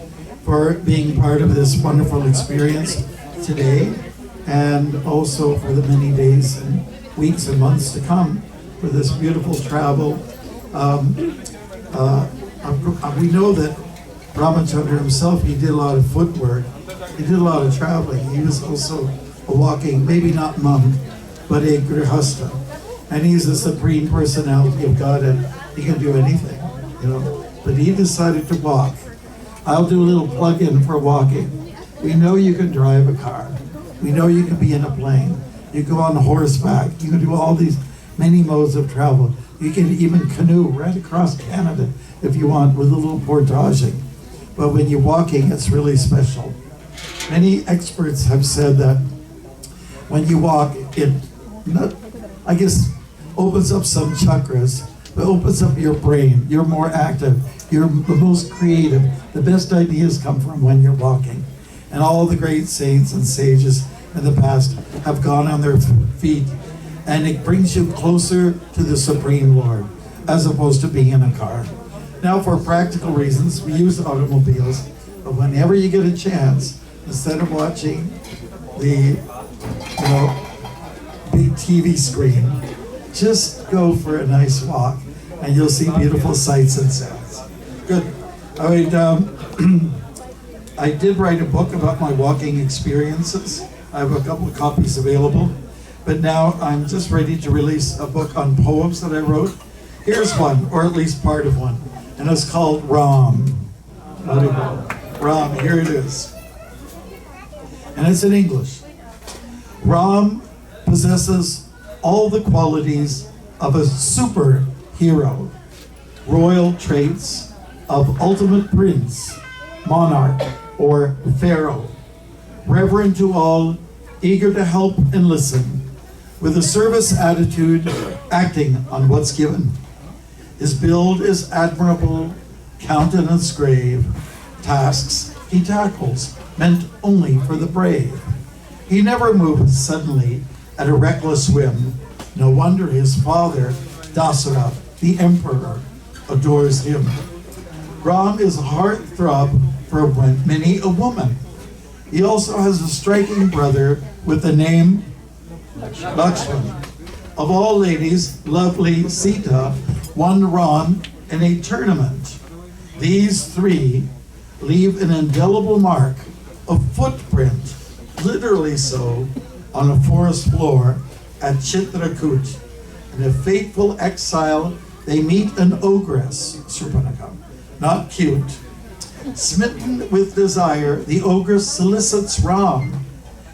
for being part of this wonderful experience today, and also for the many days and weeks and months to come for this beautiful travel. We know that Ramachandra himself, he did a lot of footwork, he did a lot of traveling. He was also a walking, maybe not monk, but a grihasta. And he's the supreme personality of God, and he can do anything, But he decided to walk. I'll do a little plug-in for walking. We know you can drive a car. We know you can be in a plane. You can go on horseback. You can do all these many modes of travel. You can even canoe right across Canada if you want, with a little portaging. but when you're walking, it's really special. Many experts have said that when you walk, it, I guess, opens up some chakras, but opens up your brain. You're more active. You're the most creative. The best ideas come from when you're walking. And all the great saints and sages in the past have gone on their feet, and it brings you closer to the Supreme Lord, as opposed to being in a car. Now, for practical reasons, we use automobiles, but whenever you get a chance, instead of watching the big TV screen, just go for a nice walk, and you'll see beautiful sights and sounds. Good. All right. I did write a book about my walking experiences. I have a couple of copies available, but now I'm just ready to release a book on poems that I wrote. Here's one, or at least part of one, and it's called Ram. Ram, here it is. And it's in English. Ram possesses all the qualities of a superhero, royal traits of ultimate prince, monarch, or pharaoh, reverent to all, eager to help and listen, with a service attitude, acting on what's given. His build is admirable, countenance grave, tasks he tackles, meant only for the brave. He never moves suddenly at a reckless whim. No wonder his father, Dasara, the emperor, adores him. Ram is a heartthrob for many a woman. He also has a striking brother with the name Lakshman. Of all ladies, lovely Sita won Ram in a tournament. These three leave an indelible mark, a footprint, literally so, on a forest floor at Chitrakoot. In a fateful exile, they meet an ogress, Surpanaka, not cute. Smitten with desire, the ogress solicits Ram.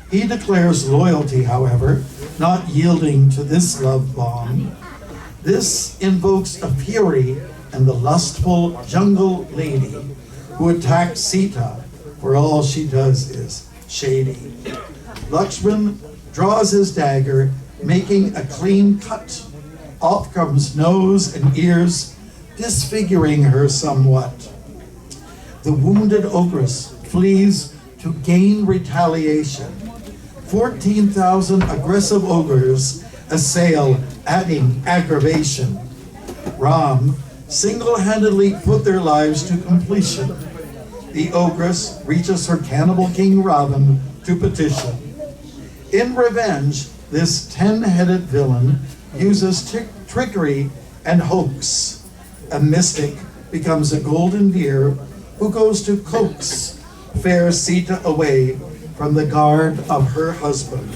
He declares loyalty, however, not yielding to this love bond. This invokes a fury in the lustful jungle lady who attacks Sita, for all she does is shady. Lakshman draws his dagger, making a clean cut. Off comes nose and ears, disfiguring her somewhat. The wounded ogress flees to gain retaliation. 14,000 aggressive ogres assail, adding aggravation. Ram single-handedly put their lives to completion. The ogress reaches her cannibal king Ravan to petition. In revenge, this 10-headed villain uses trickery and hoax. A mystic becomes a golden deer who goes to coax fair Sita away from the guard of her husband.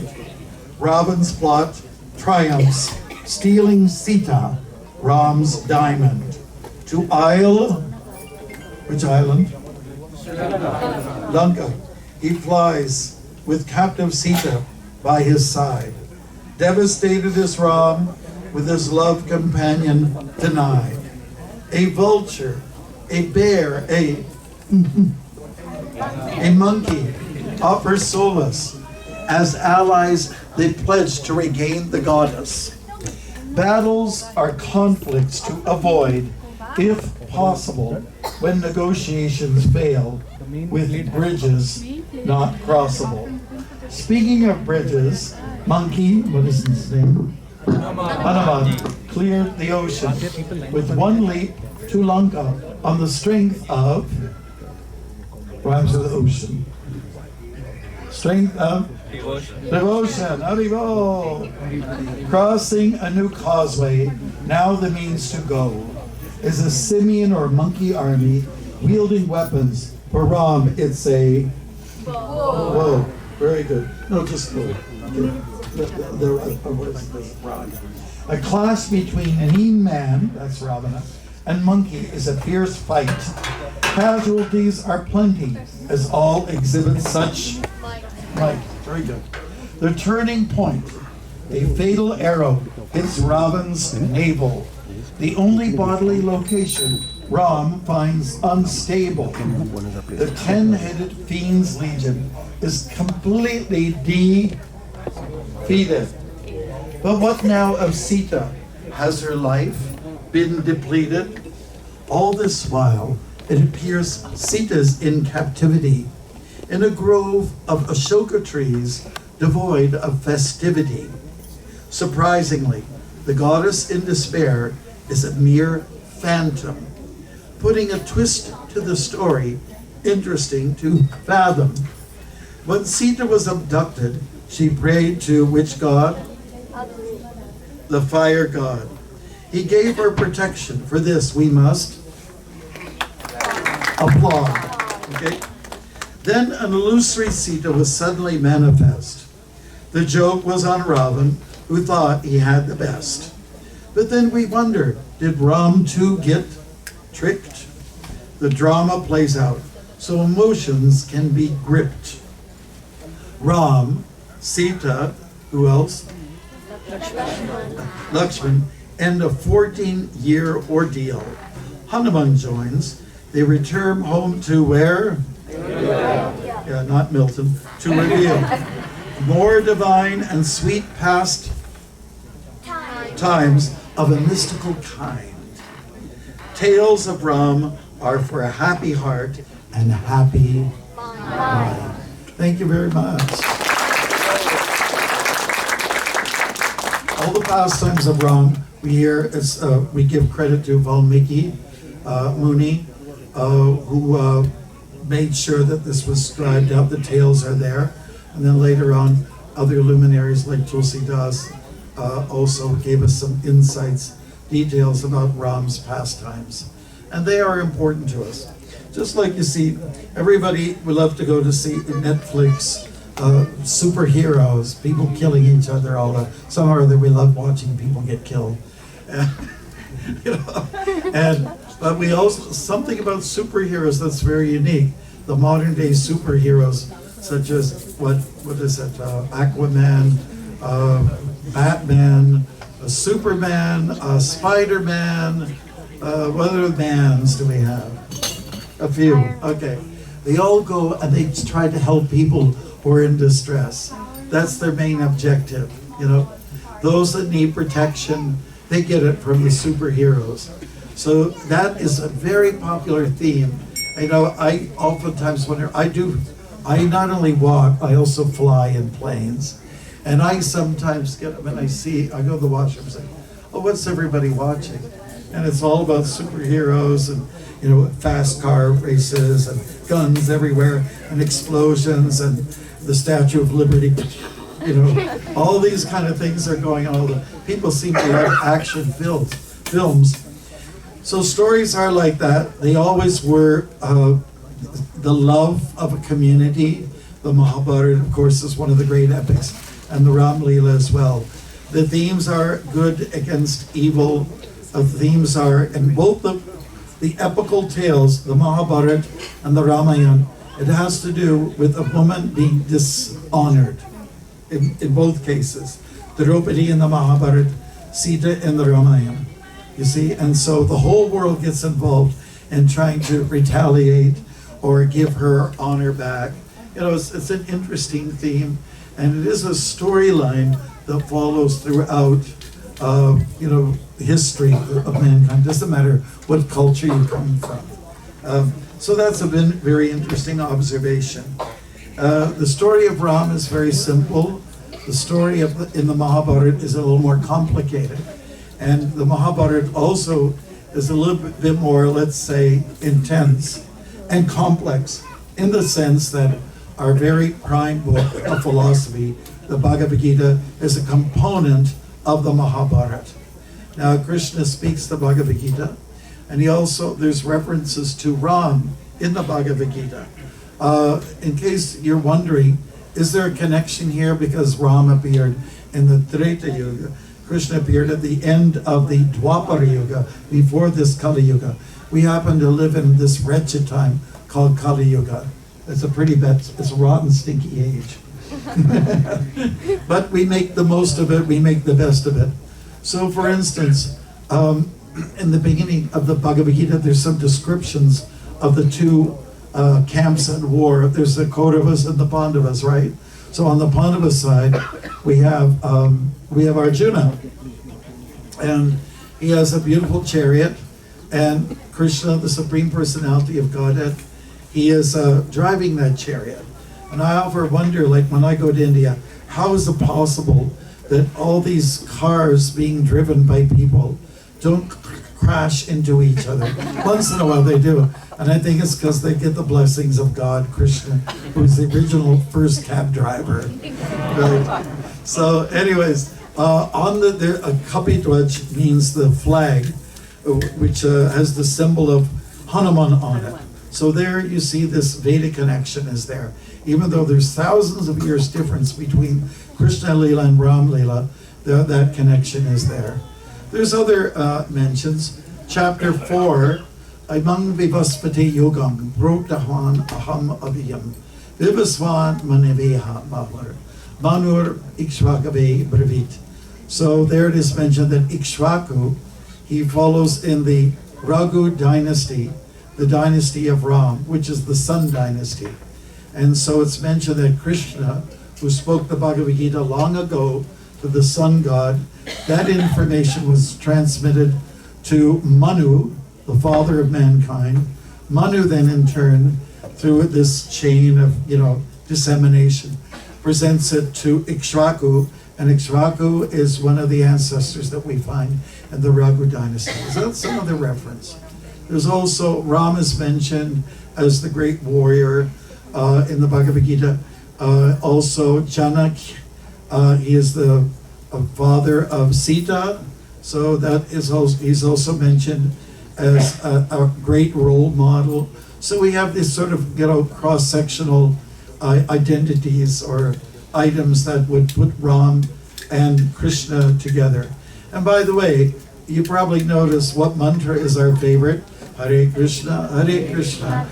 Ravan's plot triumphs, stealing Sita, Ram's diamond, to which island? Lanka. He flies with captive Sita by his side. Devastated is Ram, with his love companion denied. A vulture, a bear, a monkey offer solace. As allies, they pledge to regain the goddess. Battles are conflicts to avoid, if possible, when negotiations fail, with bridges not crossable. Speaking of bridges, Monkey, what is his name? Hanuman cleared the ocean with one leap to Lanka on the strength of, rhymes with the ocean. Strength of devotion. Haribo. Crossing a new causeway, now the means to go, is a simian or monkey army wielding weapons. For Ram, it's a whoa. Very good. No, just whoa. A clash between an mean man, that's Ravana, and monkey is a fierce fight. Casualties are plenty, as all exhibit such might. Very good. The turning point, a fatal arrow hits Ravan's navel, the only bodily location Ram finds unstable. The 10-headed fiend's legion is completely defeated. But what now of Sita? Has her life been depleted? All this while, it appears Sita's in captivity, in a grove of Ashoka trees devoid of festivity. Surprisingly, the goddess in despair is a mere phantom, putting a twist to the story interesting to fathom. When Sita was abducted, she prayed to which god? The fire god. He gave her protection. For this we must applaud. Okay? Then an illusory Sita was suddenly manifest. The joke was on Ravan, who thought he had the best. But then we wondered, did Ram too get tricked? The drama plays out, so emotions can be gripped. Ram, Sita, who else? Lakshman, end a 14-year ordeal. Hanuman joins. They return home to where? Yeah, not Milton. To reveal more divine and sweet past times of a mystical kind. Tales of Ram are for a happy heart and a happy mind. Thank you very much. All the pastimes of Ram, we give credit to Valmiki Muni, who made sure that this was scribed out, the tales are there. And then later on, other luminaries like Tulsidas also gave us some insights, details about Ram's pastimes. And they are important to us. Just like you see, everybody would love to go to see Netflix superheroes, people killing each other all the somehow or other. We love watching people get killed. But we also, something about superheroes that's very unique. The modern day superheroes, such as what is it? Aquaman, Batman, Superman, Spider-Man. What other mans do we have? A few. Okay. They all go and they try to help people who are in distress. That's their main objective. You know, those that need protection, they get it from the superheroes. So that is a very popular theme. You know, I oftentimes wonder, I not only walk, I also fly in planes. And I sometimes get, when I go to the washroom and say, oh, what's everybody watching? And it's all about superheroes and, you know, fast car races and guns everywhere and explosions and the Statue of Liberty. You know, all these kind of things are going on. People seem to love action films. So stories are like that. They always were the love of a community. The Mahabharata, of course, is one of the great epics, and the Ram Leela as well. The themes are good against evil. The themes are, in both the epical tales, the Mahabharata and the Ramayana, it has to do with a woman being dishonored in both cases. Draupadi in the Mahabharata, Sita in the Ramayana. You see, and so the whole world gets involved in trying to retaliate or give her honor back. You know, it's an interesting theme, and it is a storyline that follows throughout, you know, history of mankind. Doesn't matter what culture you come from. So that's a very interesting observation. The story of Ram is very simple. The story in the Mahabharata is a little more complicated. And the Mahabharata also is a little bit more, let's say, intense and complex in the sense that our very prime book of philosophy, the Bhagavad Gita, is a component of the Mahabharata. Now, Krishna speaks the Bhagavad Gita, and there's references to Ram in the Bhagavad Gita. In case you're wondering, is there a connection here because Ram appeared in the Treta Yuga? Krishna appeared at the end of the Dwapara Yuga, before this Kali Yuga. We happen to live in this wretched time called Kali Yuga. It's it's a rotten, stinky age. But we make the most of it, we make the best of it. So for instance, in the beginning of the Bhagavad Gita, there's some descriptions of the two camps at war. There's the Kauravas and the Pandavas, right? So on the Pandava side, we have Arjuna, and he has a beautiful chariot, and Krishna, the Supreme Personality of Godhead, he is driving that chariot. And I often wonder, like when I go to India, how is it possible that all these cars being driven by people don't crash into each other? Once in a while they do. And I think it's because they get the blessings of God, Krishna, who's the original first cab driver. Right? So anyways, on the Kapidwaj means the flag, which has the symbol of Hanuman on it. So there you see this Vedic connection is there. Even though there's thousands of years difference between Krishna Lila and Ram Lila, that connection is there. There's other mentions. Chapter 4, Imang Vivaspati Yogam, Brotahwan Aham Aviyam, Vivaswan Maneveha Mahur, Manur Ikshvakave Bravit. So there it is mentioned that Ikshvaku, he follows in the Raghu dynasty, the dynasty of Ram, which is the Sun dynasty. And so it's mentioned that Krishna, who spoke the Bhagavad Gita long ago to the sun god, that information was transmitted to Manu, the father of mankind. Manu then in turn, through this chain of, dissemination, presents it to Ikshvaku, and Ikshvaku is one of the ancestors that we find in the Raghu dynasty. So that's another reference. There's also, Ram is mentioned as the great warrior in the Bhagavad Gita. Also Janak, he is the father of Sita, so that is also, he's also mentioned as a great role model. So we have this sort of cross-sectional identities or items that would put Ram and Krishna together. And by the way, you probably notice what mantra is our favorite. Hare Krishna,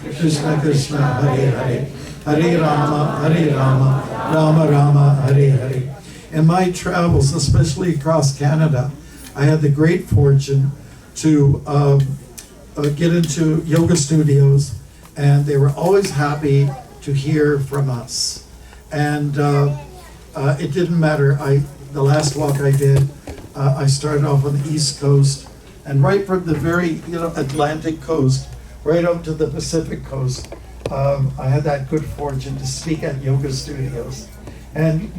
Krishna Krishna, Hare Hare, Hare Rama, Rama Rama, Hare Hare. In my travels, especially across Canada, I had the great fortune to get into yoga studios, and they were always happy to hear from us. And it didn't matter. The last walk I did, I started off on the East Coast, and right from the very Atlantic coast, right up to the Pacific coast, I had that good fortune to speak at yoga studios. And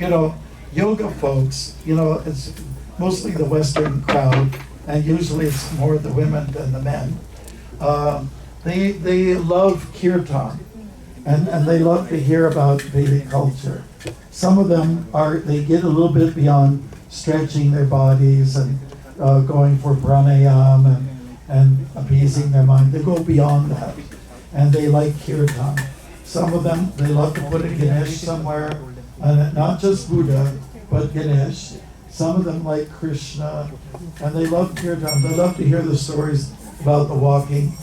yoga folks, it's mostly the Western crowd, and usually it's more the women than the men. They love kirtan, and they love to hear about Vedic culture. Some of them they get a little bit beyond stretching their bodies and going for pranayam and appeasing their mind. They go beyond that, and they like kirtan. Some of them, they love to put a Ganesh somewhere, and not just Buddha, but Ganesh. Some of them like Krishna, and they love kirtan. They love to hear the stories about the walking.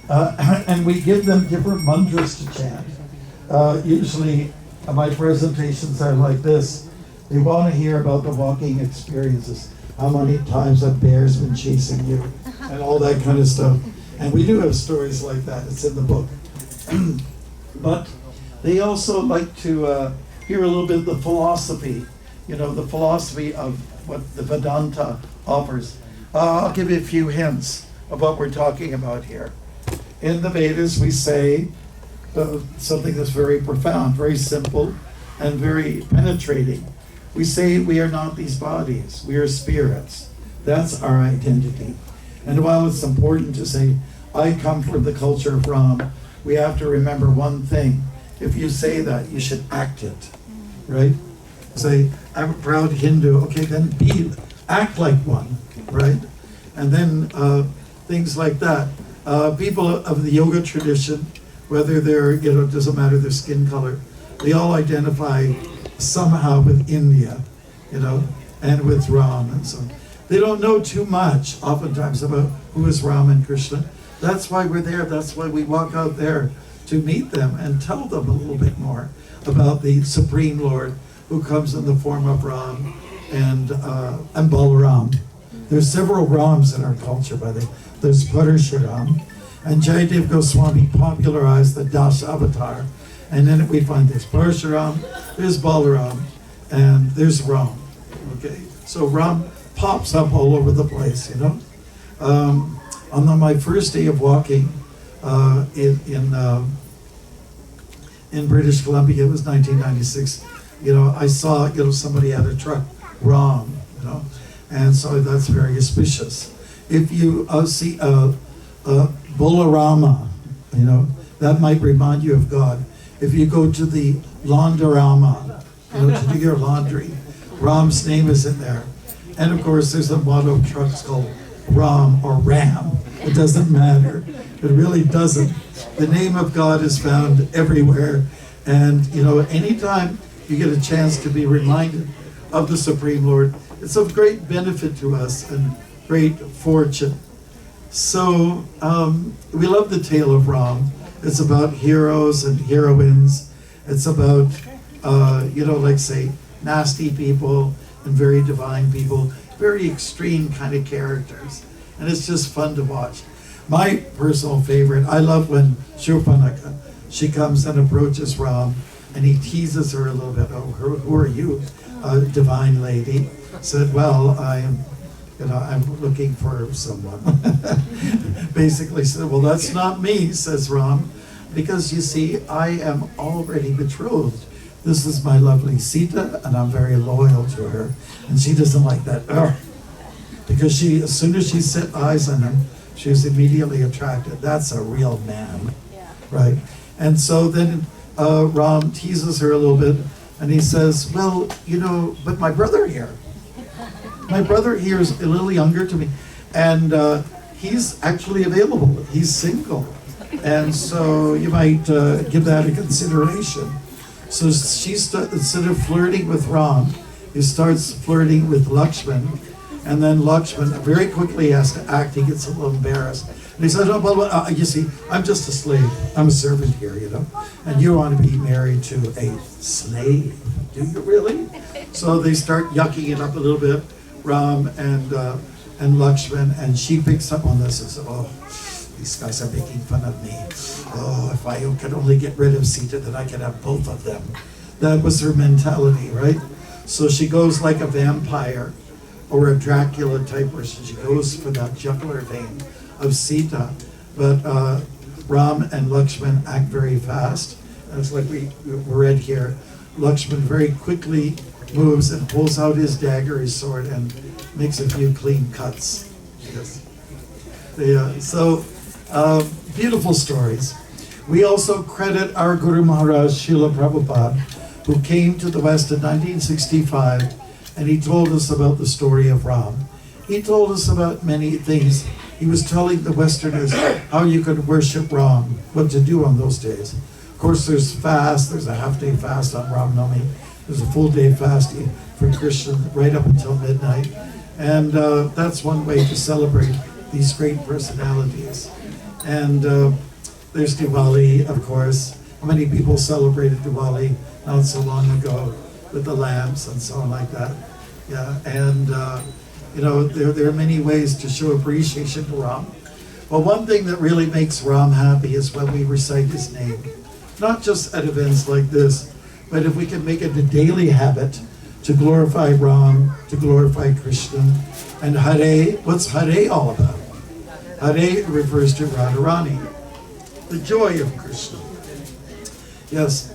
And we give them different mantras to chant. Usually, my presentations are like this. They want to hear about the walking experiences. How many times a bear's been chasing you, and all that kind of stuff. And we do have stories like that. It's in the book. But they also like to hear a little bit of the philosophy, the philosophy of what the Vedanta offers. I'll give you a few hints of what we're talking about here. In the Vedas, we say something that's very profound, very simple, and very penetrating. We say we are not these bodies, we are spirits. That's our identity. And while it's important to say, I come from the culture of Ram, we have to remember one thing. If you say that, you should act it, right? Say, I'm a proud Hindu. Okay, then act like one, right? And then things like that. People of the yoga tradition, whether they're, it doesn't matter their skin color, they all identify somehow with India, and with Ram and so on. They don't know too much, oftentimes, about who is Ram and Krishna. That's why we're there. That's why we walk out there to meet them and tell them a little bit more about the Supreme Lord who comes in the form of Ram and Balaram. There's several Rams in our culture, by the way. There's Parashuram, and Jayadev Goswami popularized the Das Avatar. And then we find there's Parashuram, there's Balaram, and there's Ram. Okay, so Ram pops up all over the place, you know. On my first day of walking in British Columbia, it was 1996. You know, I saw somebody had a truck, Ram, you know, and so that's very auspicious. If you see Bolarama, you know, that might remind you of God. If you go to the laundroma, you know, to do your laundry, Ram's name is in there. And of course, there's a model of trucks called Ram or Ram. It doesn't matter. It really doesn't. The name of God is found everywhere. And, you know, anytime you get a chance to be reminded of the Supreme Lord, it's of great benefit to us and great fortune. So, we love the tale of Ram. It's about heroes and heroines. It's about, you know, like say, nasty people and very divine people, very extreme kind of characters. And it's just fun to watch. My personal favorite, I love when Shurpanaka, she comes and approaches Ram, and he teases her a little bit. Oh, who are you, divine lady? Said, well, I'm looking for someone. Basically said, well, that's not me, says Ram, because you see, I am already betrothed. This is my lovely Sita, and I'm very loyal to her. And she doesn't like that, because she, as soon as she set eyes on him, she was immediately attracted. That's a real man, right? And so then Ram teases her a little bit, and he says, well, you know, but my brother here is a little younger to me, and he's actually available. He's single, and so you might give that a consideration. So she instead of flirting with Ram, he starts flirting with Lakshman, and then Lakshman very quickly has to act. He gets a little embarrassed, and he says, "Oh, well, you see, I'm just a slave. I'm a servant here, you know, and you want to be married to a slave? Do you really?" So they start yucking it up a little bit, Ram and Lakshman, and she picks up on this and says, "Oh, these guys are making fun of me. Oh, if I could only get rid of Sita, then I could have both of them." That was her mentality, right? So she goes like a vampire or a Dracula type person. She goes for that jugular vein of Sita. But Ram and Lakshman act very fast. And it's like we read here. Lakshman very quickly moves and pulls out his dagger, his sword, and makes a few clean cuts. Yes. Beautiful stories. We also credit our Guru Maharaj, Srila Prabhupada, who came to the West in 1965, and he told us about the story of Ram. He told us about many things. He was telling the Westerners how you could worship Ram, what to do on those days. Of course, there's fast, there's a half-day fast on Ram Navami, there's a full-day fast for Krishna right up until midnight. And that's one way to celebrate these great personalities. And there's Diwali, of course. How many people celebrated Diwali not so long ago with the lamps and so on like that? Yeah, and you know, there are many ways to show appreciation to Ram. Well, one thing that really makes Ram happy is when we recite his name. Not just at events like this, but if we can make it a daily habit to glorify Ram, to glorify Krishna. And Hare, what's Hare all about? Hare refers to Radharani, the joy of Krishna. Yes,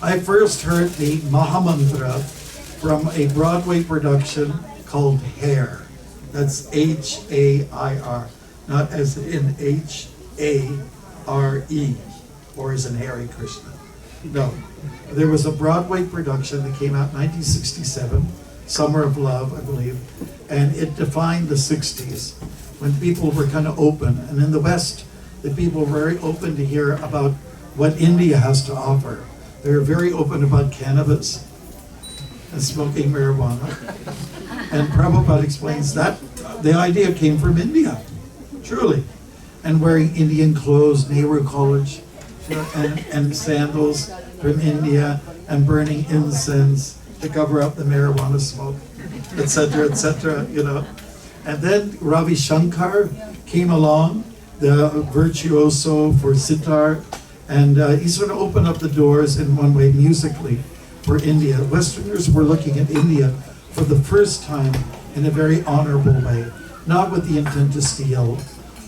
I first heard the Mahamantra from a Broadway production called Hare. That's H-A-I-R, not as in H-A-R-E, or as in Hare Krishna. No, there was a Broadway production that came out in 1967, Summer of Love, I believe, and it defined the 60s when people were kind of open. And in the West, the people were very open to hear about what India has to offer. They were very open about cannabis and smoking marijuana. And Prabhupada explains that the idea came from India, truly. And wearing Indian clothes, Nehru College, and sandals from India, and burning incense to cover up the marijuana smoke, etc., you know. And then Ravi Shankar came along, the virtuoso for sitar, and he sort of opened up the doors in one way musically for India. Westerners were looking at India for the first time in a very honorable way, not with the intent to steal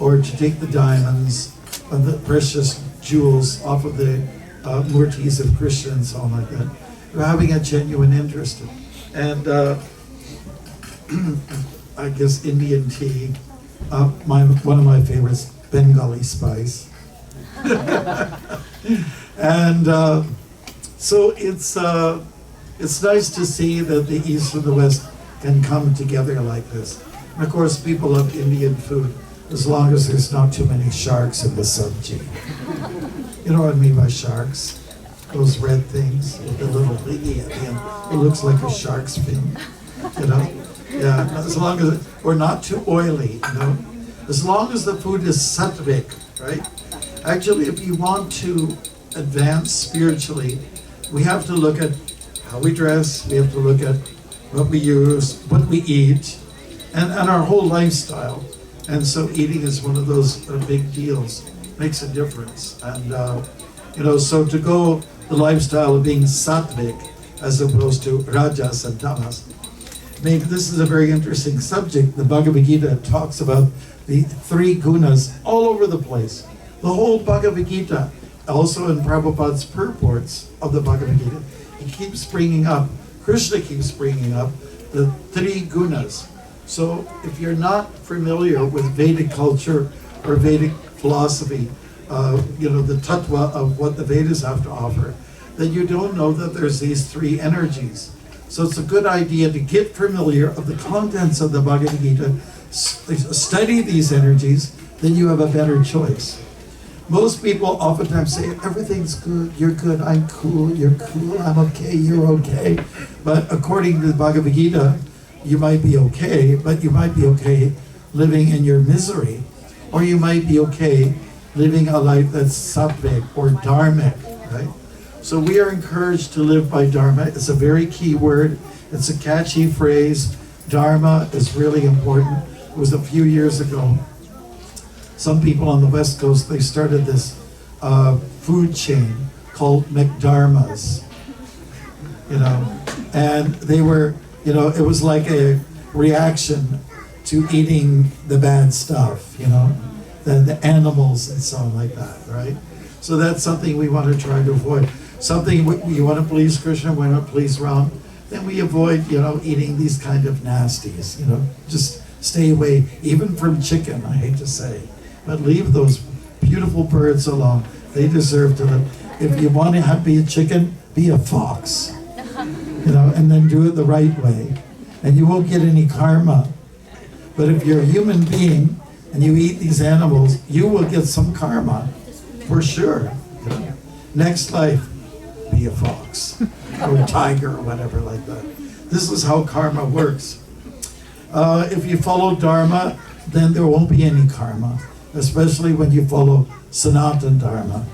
or to take the diamonds and the precious jewels off of the murtis of Krishna and so on like that. They were having a genuine interest. And I guess Indian tea, one of my favorites, Bengali spice. And so it's nice to see that the East and the West can come together like this. And of course, people love Indian food as long as there's not too many sharks in the sabji. You know what I mean by sharks? Those red things with the little thingy at the end. It looks like a shark's fin. You know? Yeah, as long as or not too oily, you know. As long as the food is sattvic, right? Actually, if you want to advance spiritually, we have to look at how we dress, we have to look at what we use, what we eat, and our whole lifestyle. And so eating is one of those big deals, makes a difference. And, you know, so to go the lifestyle of being sattvic as opposed to rajas and tamas, maybe this is a very interesting subject. The Bhagavad Gita talks about the 3 gunas all over the place. The whole Bhagavad Gita, also in Prabhupada's purports of the Bhagavad Gita, he keeps bringing up, Krishna keeps bringing up the 3 gunas. So if you're not familiar with Vedic culture or Vedic philosophy, you know, the tattva of what the Vedas have to offer, then you don't know that there's these 3 energies. So it's a good idea to get familiar of the contents of the Bhagavad Gita, study these energies, then you have a better choice. Most people oftentimes say, everything's good, you're good, I'm cool, you're cool, I'm okay, you're okay. But according to the Bhagavad Gita, you might be okay, but you might be okay living in your misery. Or you might be okay living a life that's sattvic or dharmic, right? So we are encouraged to live by dharma. It's a very key word. It's a catchy phrase. Dharma is really important. It was a few years ago. Some people on the West Coast, they started this food chain called McDharmas, you know, and they were, you know, it was like a reaction to eating the bad stuff, you know, the animals and so on like that, right? So that's something we want to try to avoid. Something you want to please Krishna, we want to please Ram, then we avoid, you know, eating these kind of nasties, you know, just stay away, even from chicken, I hate to say. But leave those beautiful birds alone. They deserve to live. If you want to be a chicken, be a fox. You know, and then do it the right way. And you won't get any karma. But if you're a human being and you eat these animals, you will get some karma, for sure. You know? Next life, be a fox or a tiger or whatever like that. This is how karma works. If you follow dharma, then there won't be any karma, especially when you follow Sanatana Dharma.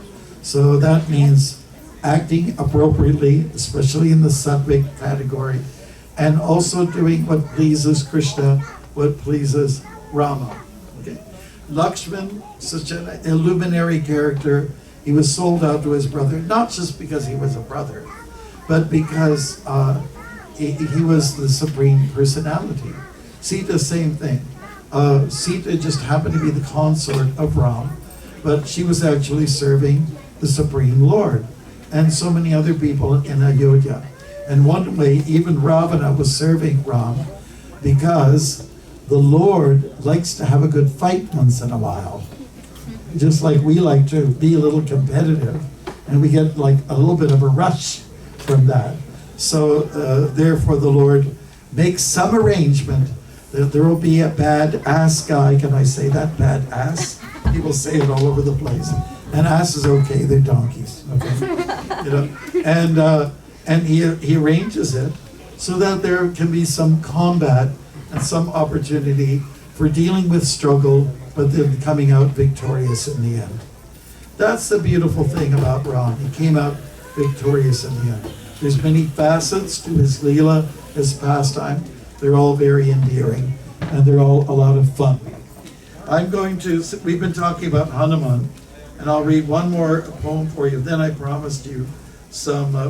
So that means acting appropriately, especially in the sattvic category, and also doing what pleases Krishna, what pleases Rama. Okay? Lakshman, such an illuminary character, he was sold out to his brother, not just because he was a brother, but because he was the supreme personality. Sita, same thing. Sita just happened to be the consort of Ram, but she was actually serving the Supreme Lord and so many other people in Ayodhya. And one way, even Ravana was serving Ram because the Lord likes to have a good fight once in a while. Just like we like to be a little competitive, and we get like a little bit of a rush from that. So therefore the Lord makes some arrangement that there will be a bad ass guy. Can I say that? Bad ass? People say it all over the place. And ass is okay, they're donkeys. Okay? You know? And he arranges it so that there can be some combat and some opportunity for dealing with struggle, but then coming out victorious in the end. That's the beautiful thing about Ram. He came out victorious in the end. There's many facets to his Leela, his pastime. They're all very endearing. and they're all a lot of fun. We've been talking about Hanuman, and I'll read one more poem for you. Then I promised you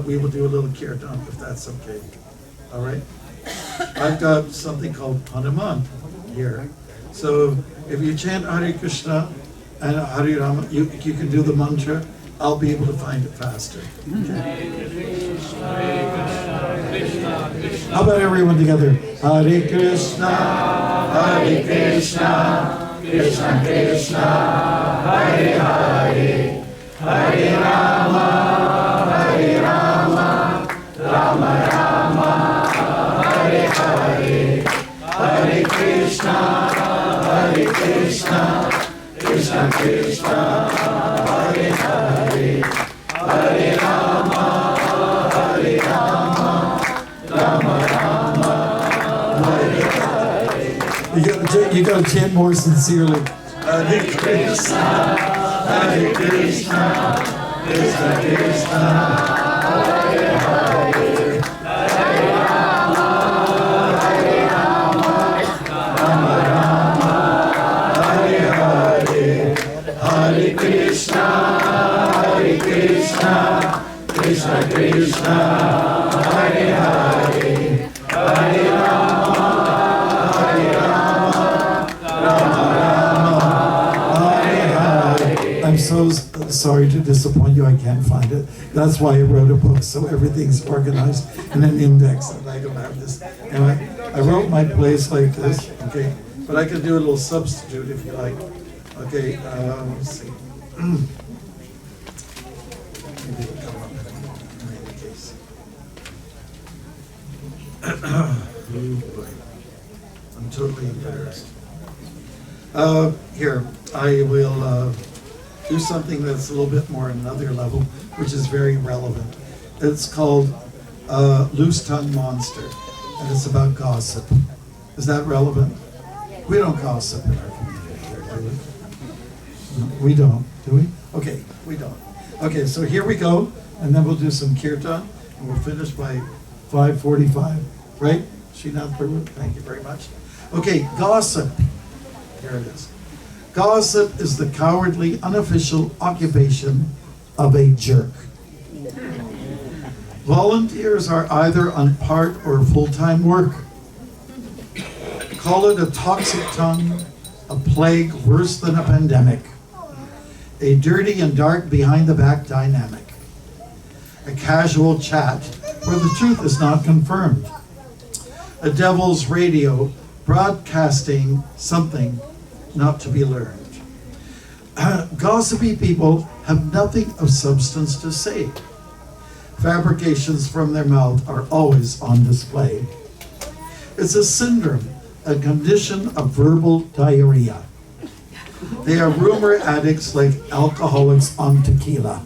we will do a little kirtan, if that's okay. All right? I've got something called Hanuman here. So if you chant Hare Krishna and Hare Rama, you can do the mantra. I'll be able to find it faster. Okay? How about everyone together? Hare Krishna, Hare Krishna, Krishna Krishna, Hare Hare, Hare Rama, Hare Rama, Rama Rama, Hare Hare, Hare Krishna, Hare Krishna, Krishna Krishna, Hare Hare, Hare Rama, Hare Rama, Rama Rama, Hare Hare. You gotta chant more sincerely. Hare Krishna, Hare Krishna, Krishna Krishna, Hare Hare, Hare Rama, Hare Rama, Rama Rama, Hare Hare, Hare Krishna, Hare Krishna, Krishna Krishna, Hare Hare, Hare Rama, Hare Rama, Rama Rama, Hare Hare. I'm so sorry to disappoint you, I can't find it. That's why I wrote a book, so everything's organized in an index, and I don't have this. And I wrote my plays like this, okay? But I could do a little substitute if you like. Okay, let's see. Maybe it'll come up in any case. Oh boy. I'm totally embarrassed. Here, I will do something that's a little bit more another level, which is very relevant. It's called Loose Tongue Monster, and it's about gossip. Is that relevant? We don't gossip in our community here, do we? No, we don't, do we? Okay, we don't. Okay, so here we go, and then we'll do some kirtan, and we'll finish by 5:45, right? Srinath Prabhu, thank you very much. Okay, gossip. Here it is. Gossip is the cowardly, unofficial occupation of a jerk. Volunteers are either on part or full-time work. Call it a toxic tongue, a plague worse than a pandemic, a dirty and dark behind-the-back dynamic, a casual chat where the truth is not confirmed, a devil's radio broadcasting something not to be learned. Gossipy people have nothing of substance to say. Fabrications from their mouth are always on display. It's a syndrome, a condition of verbal diarrhea. They are rumor addicts like alcoholics on tequila.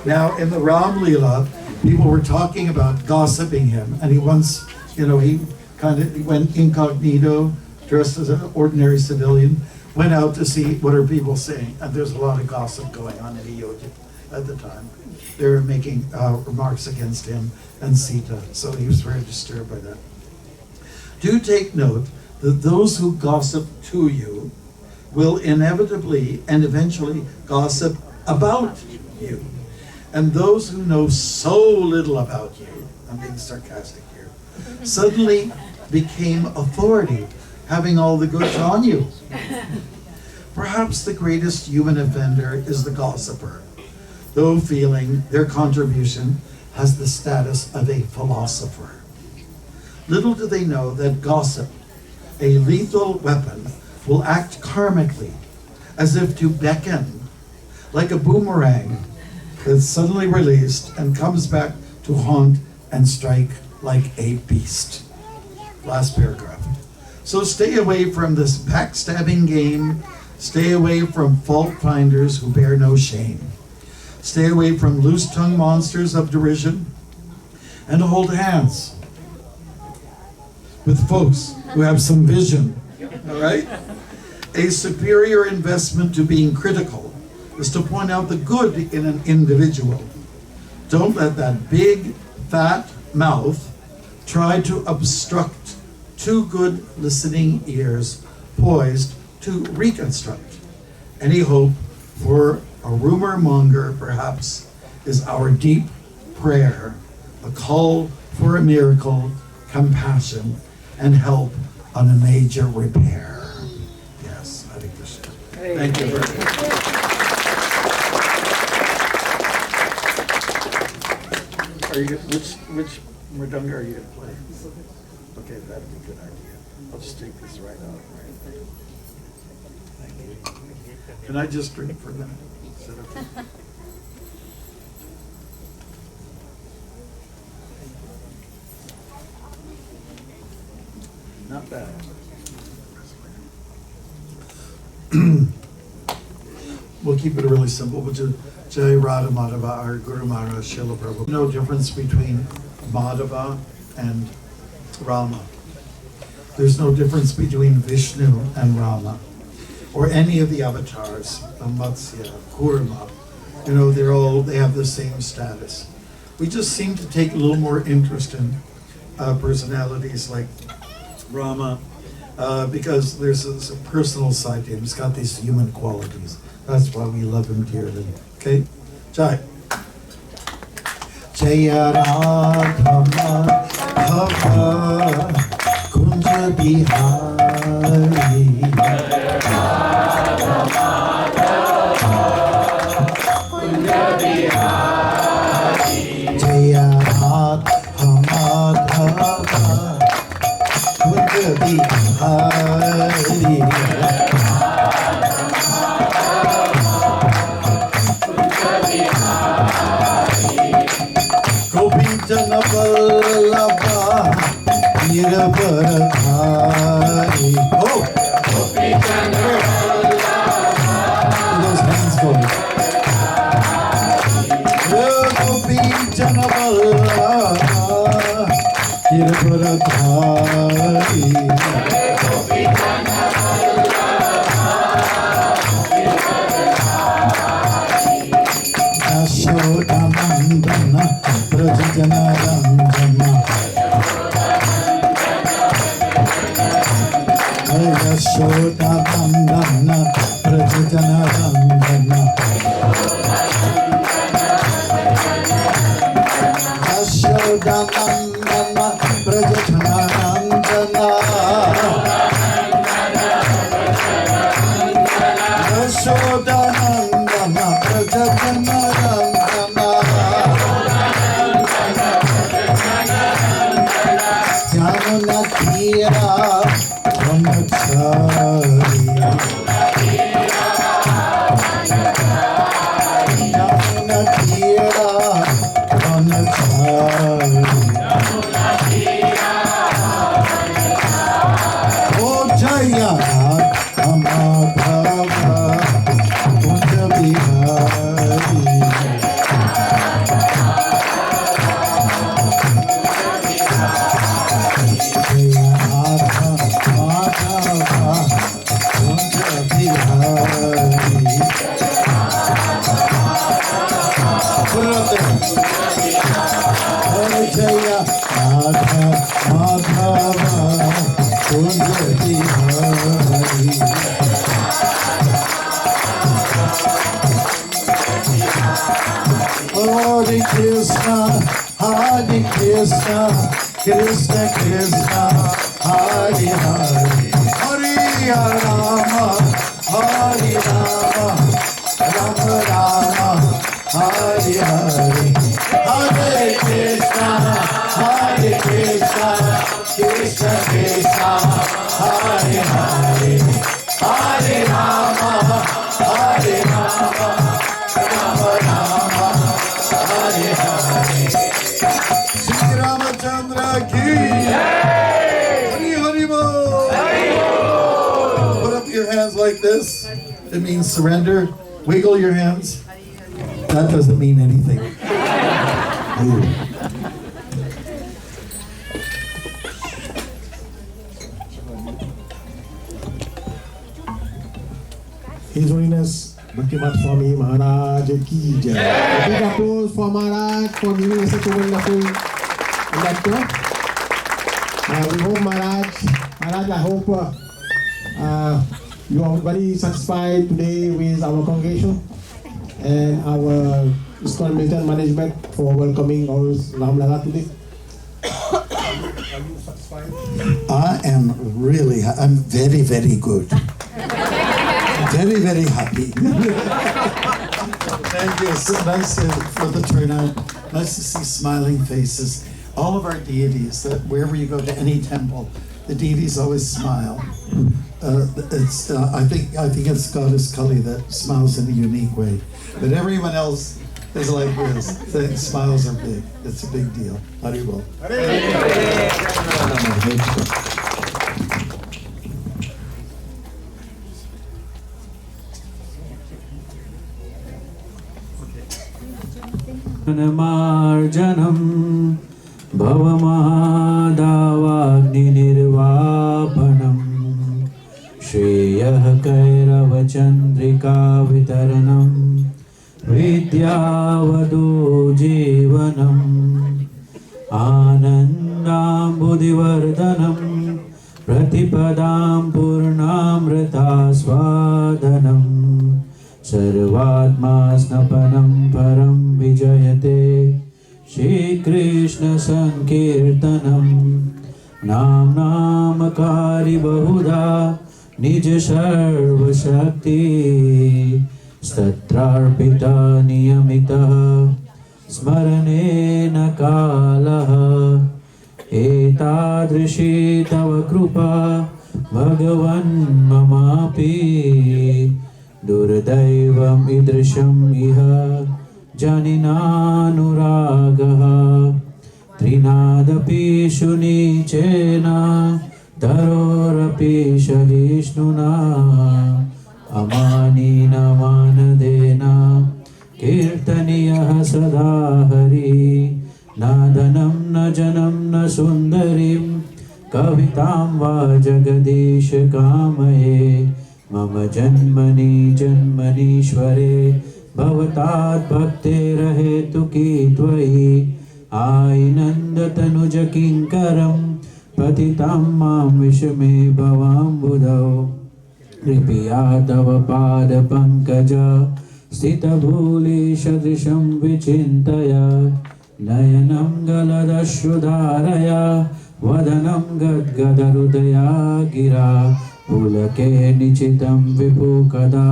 Now, in the Ram Lila, people were talking about gossiping him, and he once, he went incognito, dressed as an ordinary civilian, went out to see what are people saying, and there's a lot of gossip going on in Ayodhya at the time. They were making remarks against him and Sita, so he was very disturbed by that. Do take note that those who gossip to you will inevitably and eventually gossip about you. And those who know so little about you, I'm being sarcastic here, suddenly became authority, having all the goods on you. Perhaps the greatest human offender is the gossiper, though feeling their contribution has the status of a philosopher. Little do they know that gossip, a lethal weapon, will act karmically, as if to beckon, like a boomerang that's suddenly released and comes back to haunt and strike like a beast. Last paragraph. So stay away from this backstabbing game. Stay away from fault finders who bear no shame. Stay away from loose-tongued monsters of derision, and hold hands with folks who have some vision, all right? A superior investment to being critical is to point out the good in an individual. Don't let that big, fat mouth try to obstruct two good listening ears poised to reconstruct. Any hope for a rumor monger, perhaps, is our deep prayer, a call for a miracle, compassion, and help on a major repair. Yes, Hare Krishna. Thank you very much. Are you, which mridanga are you going to play? Okay, that'd be a good idea. I'll just take this right out. Thank you. Can I just drink for a minute? Is that okay? Not bad. We'll keep it really simple. We'll just Jai Radha Madhava, our Guru Maharaj, Srila Prabhupada. No difference between Madhava and Rama. There's no difference between Vishnu and Rama, or any of the avatars, Matsya, Kurma. You know, they have the same status. We just seem to take a little more interest in personalities like Rama, because there's a personal side to him. He's got these human qualities. That's why we love him dearly. Okay? Jai. Jaya Radha Madhava Kunja Bihari. Jaya Radha Madhava Kunja Bihari. Jana Vallabha Nirabaradhari. Oh! Gopi Jana Vallabha. Those hands go. Gopi Jana Vallabha Nirabaradhari. Gopi Jana Vallabha Yashoda Nandana Prajana Ranjana Yashoda Nandana Prajana Ranjana Yashoda Nandana Prajana Ranjana Yashoda Nandana Prajana Ranjana Jamuna Tira Brahmachari Jamuna Tira Brahmachari Oh Jaya Radha Madhava Kunja Bihari Jaya Radha Madhava Kunja Bihari Hare Krishna, Hare Krishna, Krishna Krishna, Hare Hare, Hare Rama, Hare Rama, Rama Rama, Hare Hare, Hare Krishna, Krishna Krishna, Hare Hare, Hare Rama, Hare Rama, Rama Rama, Hare Hare. Shri Ramachandra ki Hari Hari Bol. Put up your hands like this. It means surrender. Wiggle your hands. That doesn't mean anything. His Holiness Bhaktimat Swami Maharaj ki jai. A big applause for Maharaj for giving us such a wonderful lecture. We hope Maharaj, I hope you are very satisfied today with our congregation and our Iskcon Milton management for welcoming our Lalla today. I'm very, very good. Very, very happy. Thank you. It's so nice for the turnout. Nice to see smiling faces. All of our deities, that wherever you go to any temple, the deities always smile. I think it's Goddess Kali that smiles in a unique way. But everyone else is like this. The smiles are big. It's a big deal. Haribol. Marjanam Bhavamahadavagninirvapanam Shreyah Kairavachandrika Vitaranam Vidyavado Jivanam Anandam Buddhivardhanam Pratipadam Purnamrita Swadanam Sarvatma Snapanam Param Vijayate Shri Krishna Sankirtanam Nam Namakari Bahuda Nija Sarva Shakti Statrarpita Niyamita Smaranena Kalaha Etadrishi Tava Krupa Bhagavan Mamapi Durdaivam idrisham iha janinanuragaha Trinadapi shunichena tarorapi shahishnuna Amanina manadena kirtaniyah sadahari Nadanam na janam na sundarim kavitam va jagadish kamaye Mama janmani janmanishware bhavatat bhakte rahe tuki tvai ainandatanu jakinkaram patitam mam vishme bhavam budau kripiya tava pada pankaja stita bhuli shadrisham vichintaya nayanam galadashudharaya vadanam gadgadarudaya gira Pulake nichitam vipukada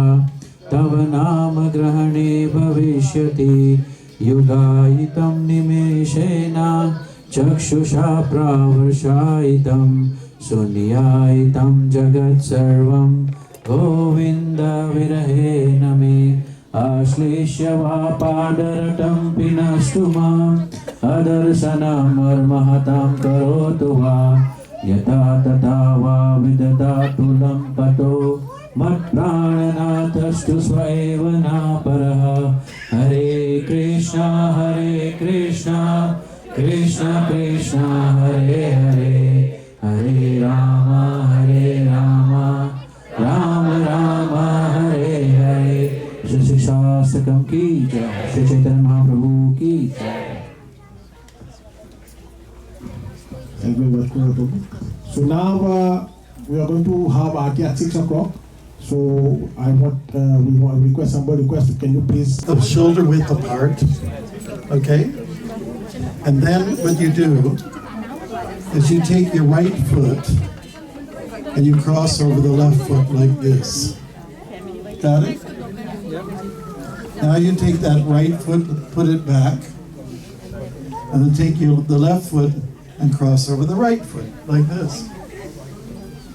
Tava nama grahane bhavishyati Yugayitam nimeshena Chakshusha pravarshaitam Sunyayitam jagat sarvam Govinda virahe name Ashlishya vapadaratam pinastuma Adarsanam armahatam karotu va Yata tata va vidadatu lampato matprananathashtu svaevana paraha Hare Krishna Krishna Krishna Hare Hare Hare Rama Rama Rama Hare Hare Shri Shastakam ki jai Shri Chaitanya Mahaprabhu ki jai Thank you very much. So now we are going to have Aarti at 6 o'clock. So I want somebody request. Can you please the shoulder width apart, okay? And then what you do is you take your right foot and you cross over the left foot like this. Got it? Now you take that right foot, put it back, and then take the left foot and cross over the right foot like this.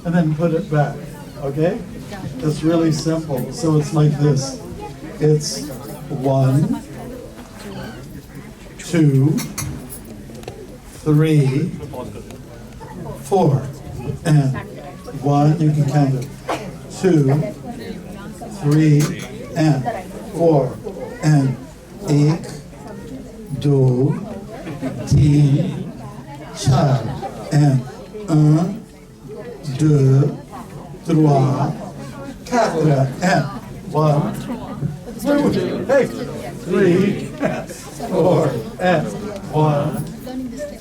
And then put it back, okay? It's really simple. So it's like this. It's 1, 2, 3, 4. And 1, you can count it. 2, 3, and 4. And 1, 2, 3, 4. And 1, 2, 3, 4. And 1, 2, 3, 4. And 1,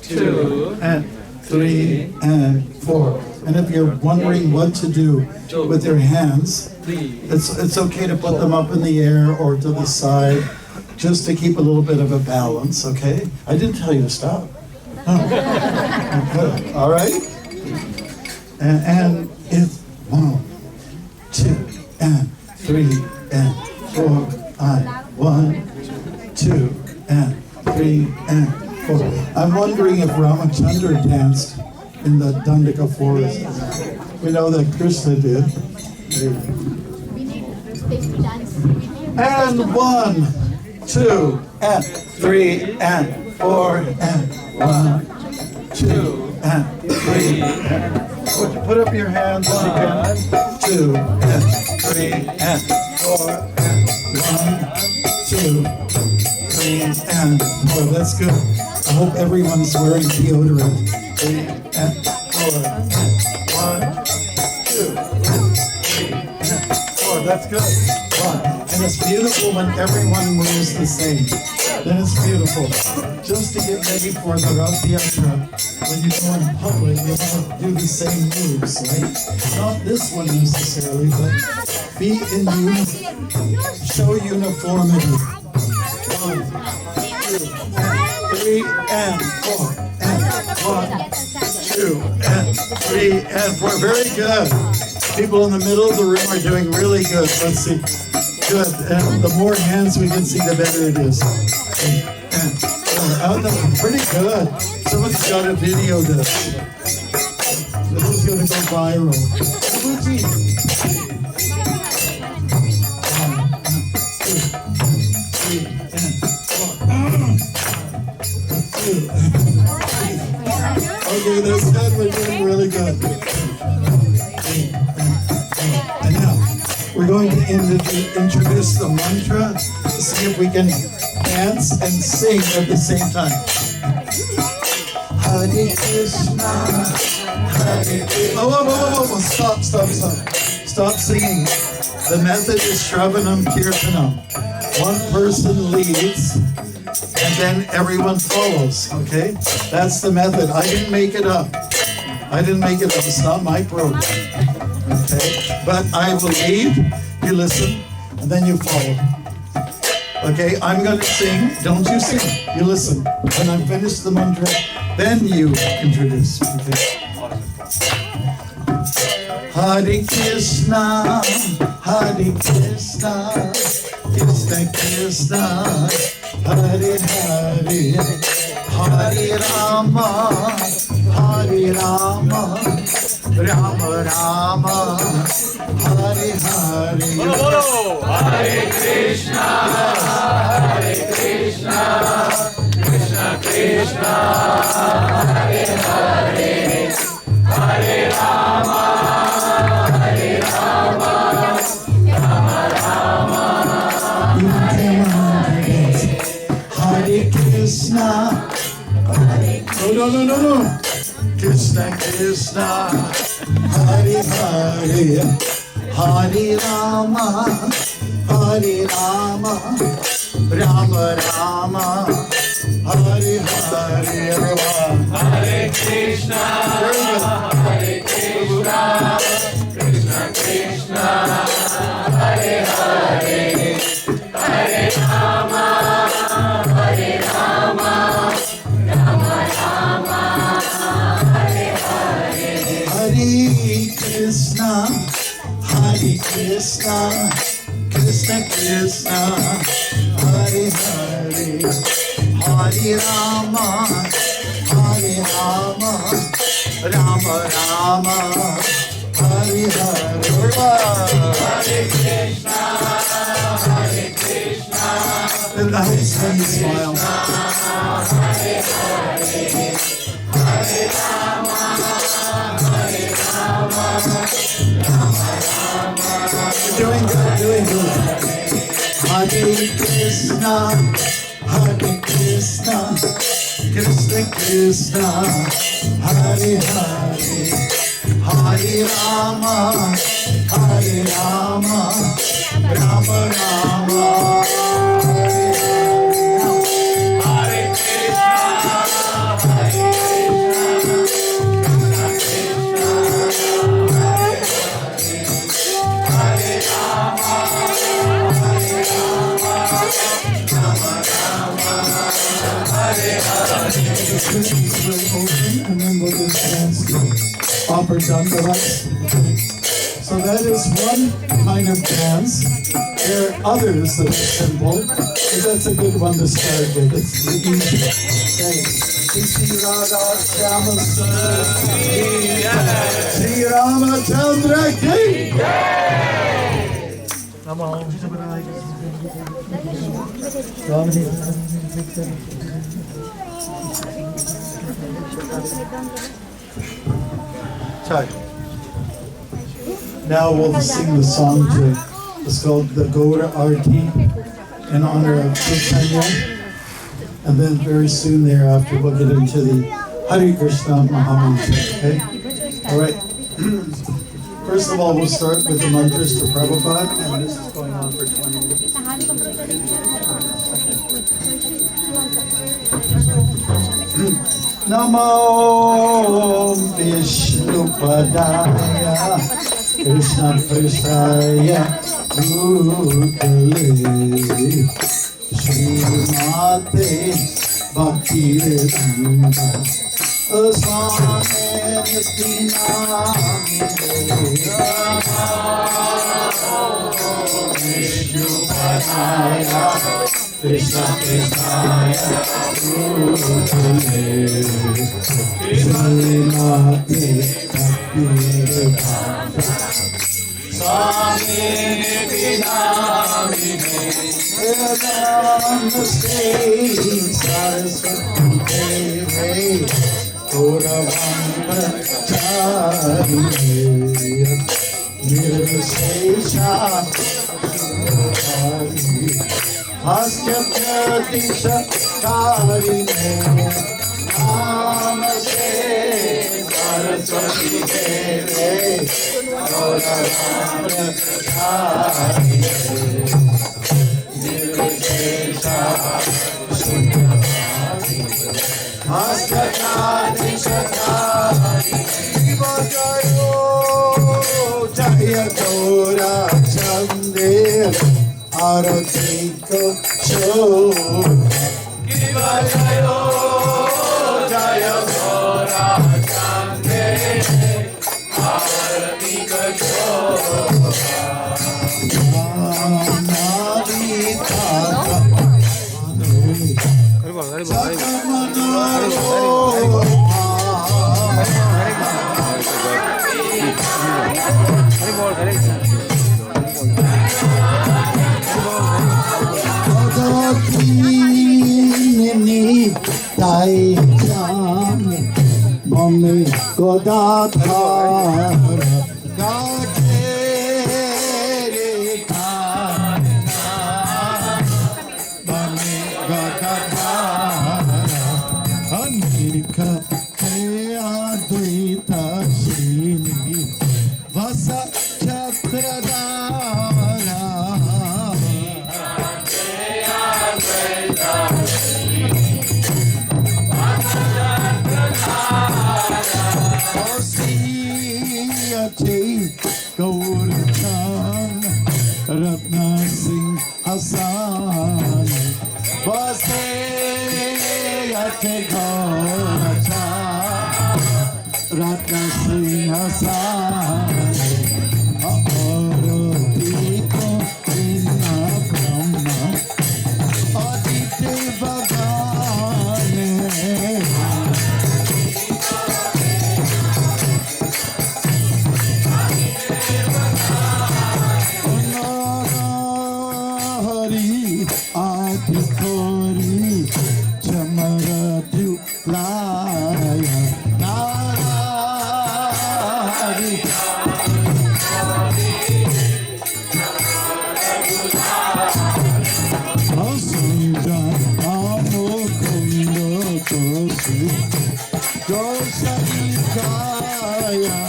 2, and 3, and 4. And if you're wondering what to do with your hands, it's okay to put them up in the air or to the side, just to keep a little bit of a balance, okay? I didn't tell you to stop. Okay. All right? And it's 1, 2, and 3, and 4, and 1, 2, and 3, and 4. I'm wondering if Ramachandra danced in the Dandaka forest. We know that Krishna did. And 1, 2, and 3, and 4, and 1, 2, and 3, and put up your hands again. 2, and 3, and 4, and 1, 2, 3, and 4. That's good. I hope everyone's wearing deodorant. 3, and 4, and 1, 2, 3, and 4. That's good. 1. And it's beautiful when everyone moves the same. Then it's beautiful. Just to get ready for the Rath Yatra, when you go in public, you want to do the same moves, right? Not this one necessarily, but be in show uniformity. 1, 2, and 3, and 4, and 1, 2, and 3, and 4. Very good. People in the middle of the room are doing really good. Let's see. Good. And the more hands we can see, the better it is. And pretty good. Someone's got to video this. This is going to go viral. Okay, that's good. We're doing really good. And now, we're going to introduce the mantra to see if we can dance and sing at the same time. Hare Krishna, Hare Krishna. Oh, stop. Stop singing. The method is Shravanam Kirtanam. One person leads, and then everyone follows, okay? That's the method. I didn't make it up. It's not my program, okay? But I will lead, you listen, and then you follow. Okay, I'm going to sing. Don't you sing. You listen. When I'm finished the mantra, then you introduce. Okay. Hare Krishna, Hare Krishna, Krishna Krishna, Hare Hare, Hare Rama, Hare Rama, Rama Rama, Hare Hare. Hare Krishna, Krishna Krishna, Hare Hare, Hare Rama, Rama Rama. Hare Krishna, no. Krishna Krishna, Hare Hare, Hare Rama, Rama Rama, Hare Hare. Hare Krishna, Krishna Krishna, Hare Hare, Hare Rama, Rama Rama, Hare Hare. Hare Krishna, Krishna Krishna, Hare Hare, Hare Rama, Rama Rama, Hare Hare. Hare Krishna, And I hope you smile. You're doing good. Hare Krishna, Krishna Krishna, Hare Hare, Hare Rama, Rama Rama, Hare Hare. will open and then we'll just dance to offer Dandavat. So that is one kind of dance. There are others that are simple, but that's a good one to start with. It's the easy. Okay. Shri Radha Shyama Shri Ramachandra ki. Now we'll sing the song it's called the Gaura Arti in honor of Chaitanya. And then very soon thereafter we'll get into the Hare Krishna Mahamantra. Okay? Alright. First of all, we'll start with the mantras for Prabhupada, and this is going on for 20 minutes. Namo Vishnupadaya Krishna Prasthaya Bhutale Srimate Bhakti Vedanta Swami Vishnupadaya Krishna Prasthaya Bhutale Srimate Bhakti Vedanta Swami Vinamine Namaste Saraswati Deve Gauravanga Charine Nirvishesha Hasya Pratisha Karine Namaste Saraswati Deve Gauravanga Charine Nirvishesha Hastakati Shakari Vajayo Jaya Gaura Chandel Arati Ko Chora Vajayo Jaya Gaura Chandel Arati Ko Mami Godadhara Gajere Mami Godadhara Anika Advaita Shini Vasa Chakradara Gaurachan Ratna Singh Hasan Vase Yate Gaurachan Ratna Singh Hasan Arati Ko Inna Brahma Adite Bhagane Adhikori Chamaradu Laya Narari Asunja Amukundo Kosi Gosari Gaya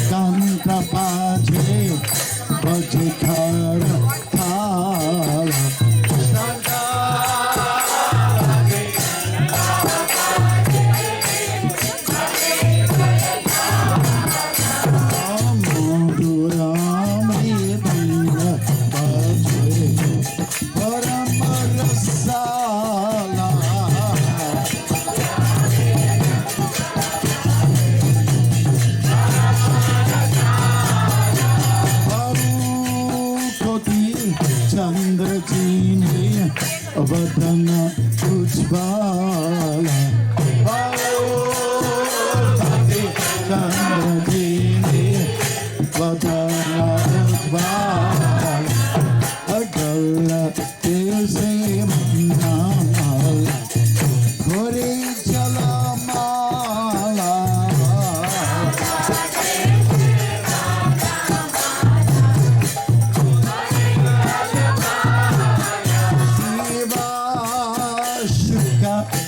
Kanta Paje Bajikara Tala Chandra ji ने वदन उज्ज्वला चंद्र जी ने वदन उज्ज्वला अगल तेल से माला घोरे जला माला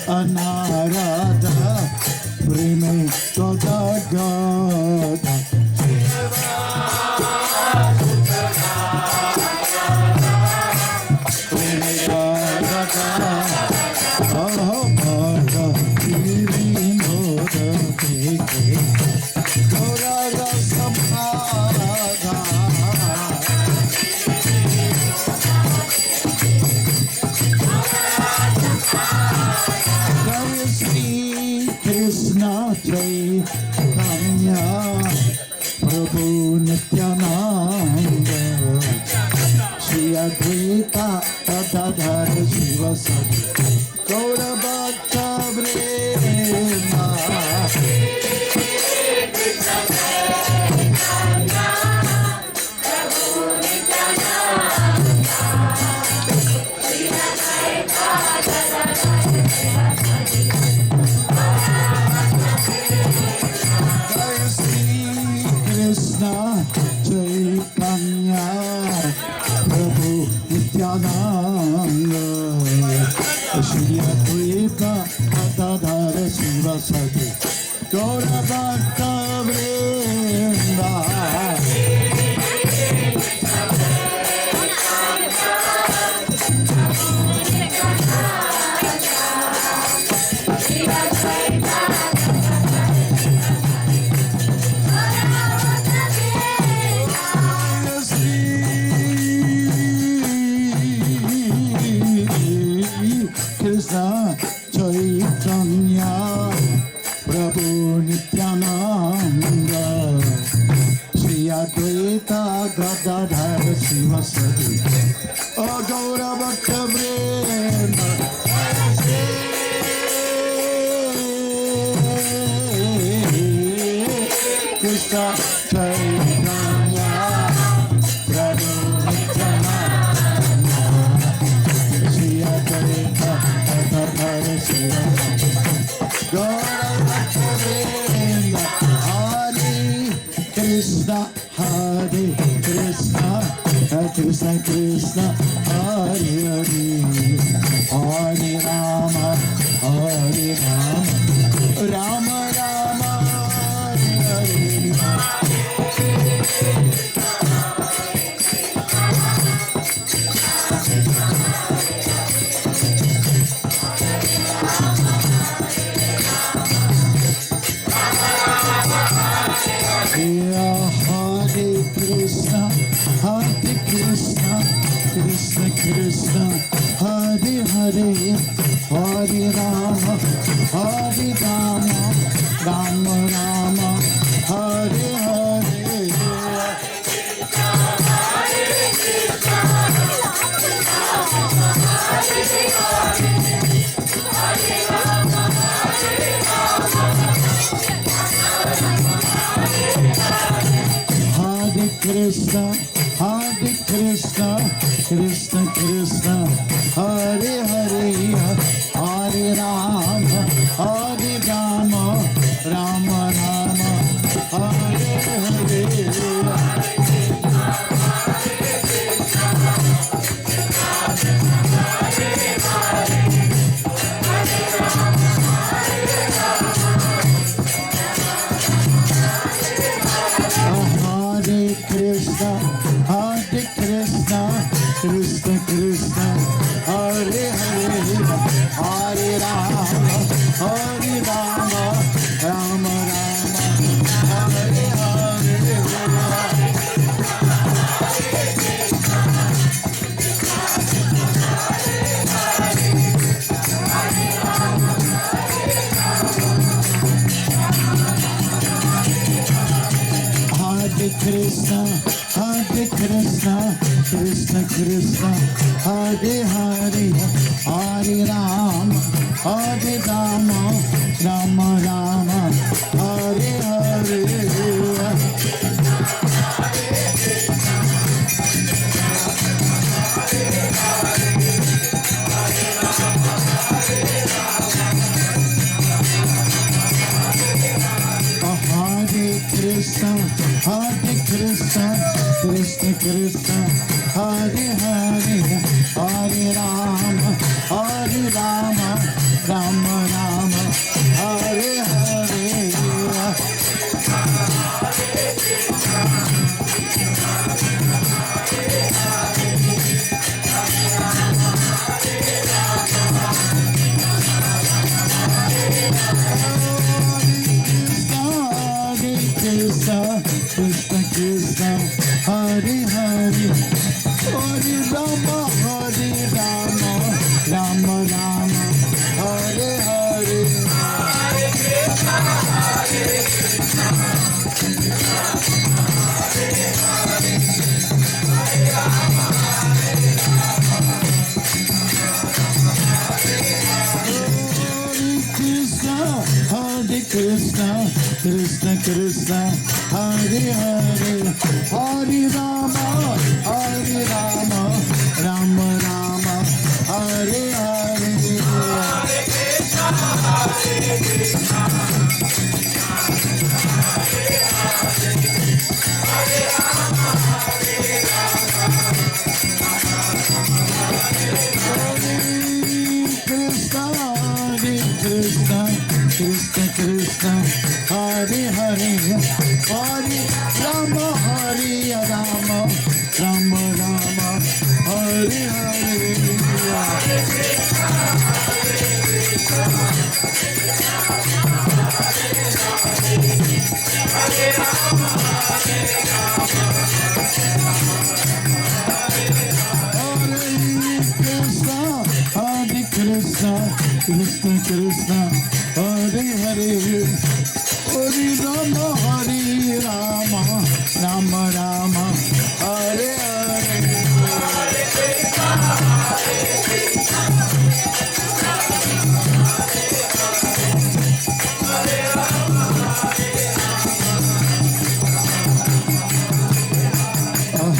Anarada Prime Toda Gada Prime Toda Gada Ahapata Kirinoda Teke Tora Rasampada Krishna Chaitanya Prabhu Nityananda Shri Advaita Gadadhara Shiva Sati Gaura Bhakta Vrinda Krishna Chaitanya Prabhu Nityananda Shri Advaita Gadadhara Shiva Sati Gaura Bhakta Vrinda Krishna Chaitanya Prabhu Nityananda Shri Advaita Gadadhara Shiva Sati Gaura Bhakta Vrinda Krishna Chaitanya Prabhu Nityananda Shri Advaita Gadadhara Shiva Sati Gaura Bhakta Vrinda Hare Krishna Hare Krishna Krishna Krishna Hare Hare Hare Rama Hare Rama Rama Rama Hare Hare Krishna Krishna Krishna Hare Hare Hare Rama Rama Rama Hare Hare Hare Krishna Krishna Krishna Hare Hare Hare Rama Rama Rama Hare Hare Krishna Krishna Hare Hare Hare Rama Rama Rama Hare Hare Krishna Hare Krishna, Krishna Krishna, Hare Hare, Hare Rama, Rama Rama, Hare Hare. Krishna, Krishna Krishna, Hare Hare, Hare Rama, Rama Rama, Hare Hare. Krishna, Krishna, Hare Hare, Hare Rama, Rama Rama, Hare Hare. Krishna, Krishna Krishna, Hare Hare, Hare Rama, Rama Rama, Hare Hare. Krishna, Krishna, Hare Hare, Hare Rama, Rama Rama, Hare Hare. Krishna, Krishna, Hare Hare, Hare Rama, Rama Rama, Hare Hare.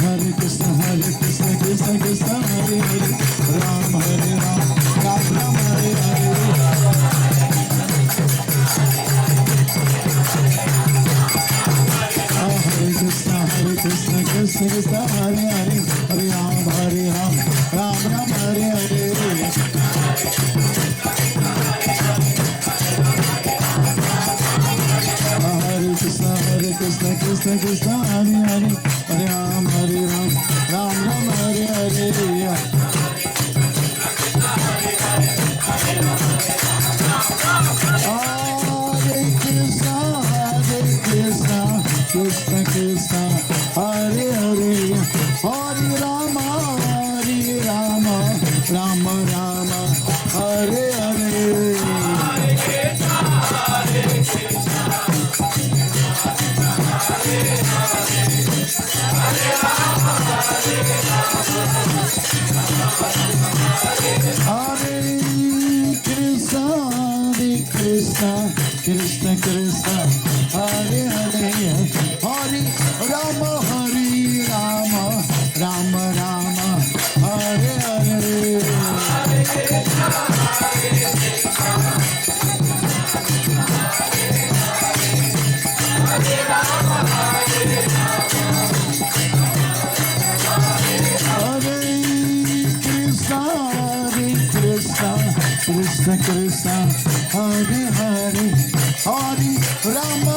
Hare Krishna, Krishna Krishna, Hare Hare, Ram Hare Ram, Ram Ram Hare Hare. Hare Krishna, Krishna Hare Hare, Hare Ram, Ram Ram Hare Hare. Hare Krishna, Krishna Hare Hare, Hare Ram, Ram Ram Hare Hare. Krishna Krishna, Hare Hare, Hare Rama, Rama Rama, Hare Hare. Krishna Krishna, Hare Hare, Hare Rama, Rama Rama, Hare Hare. Krishna Krishna, Hare Hare, Hare Rama,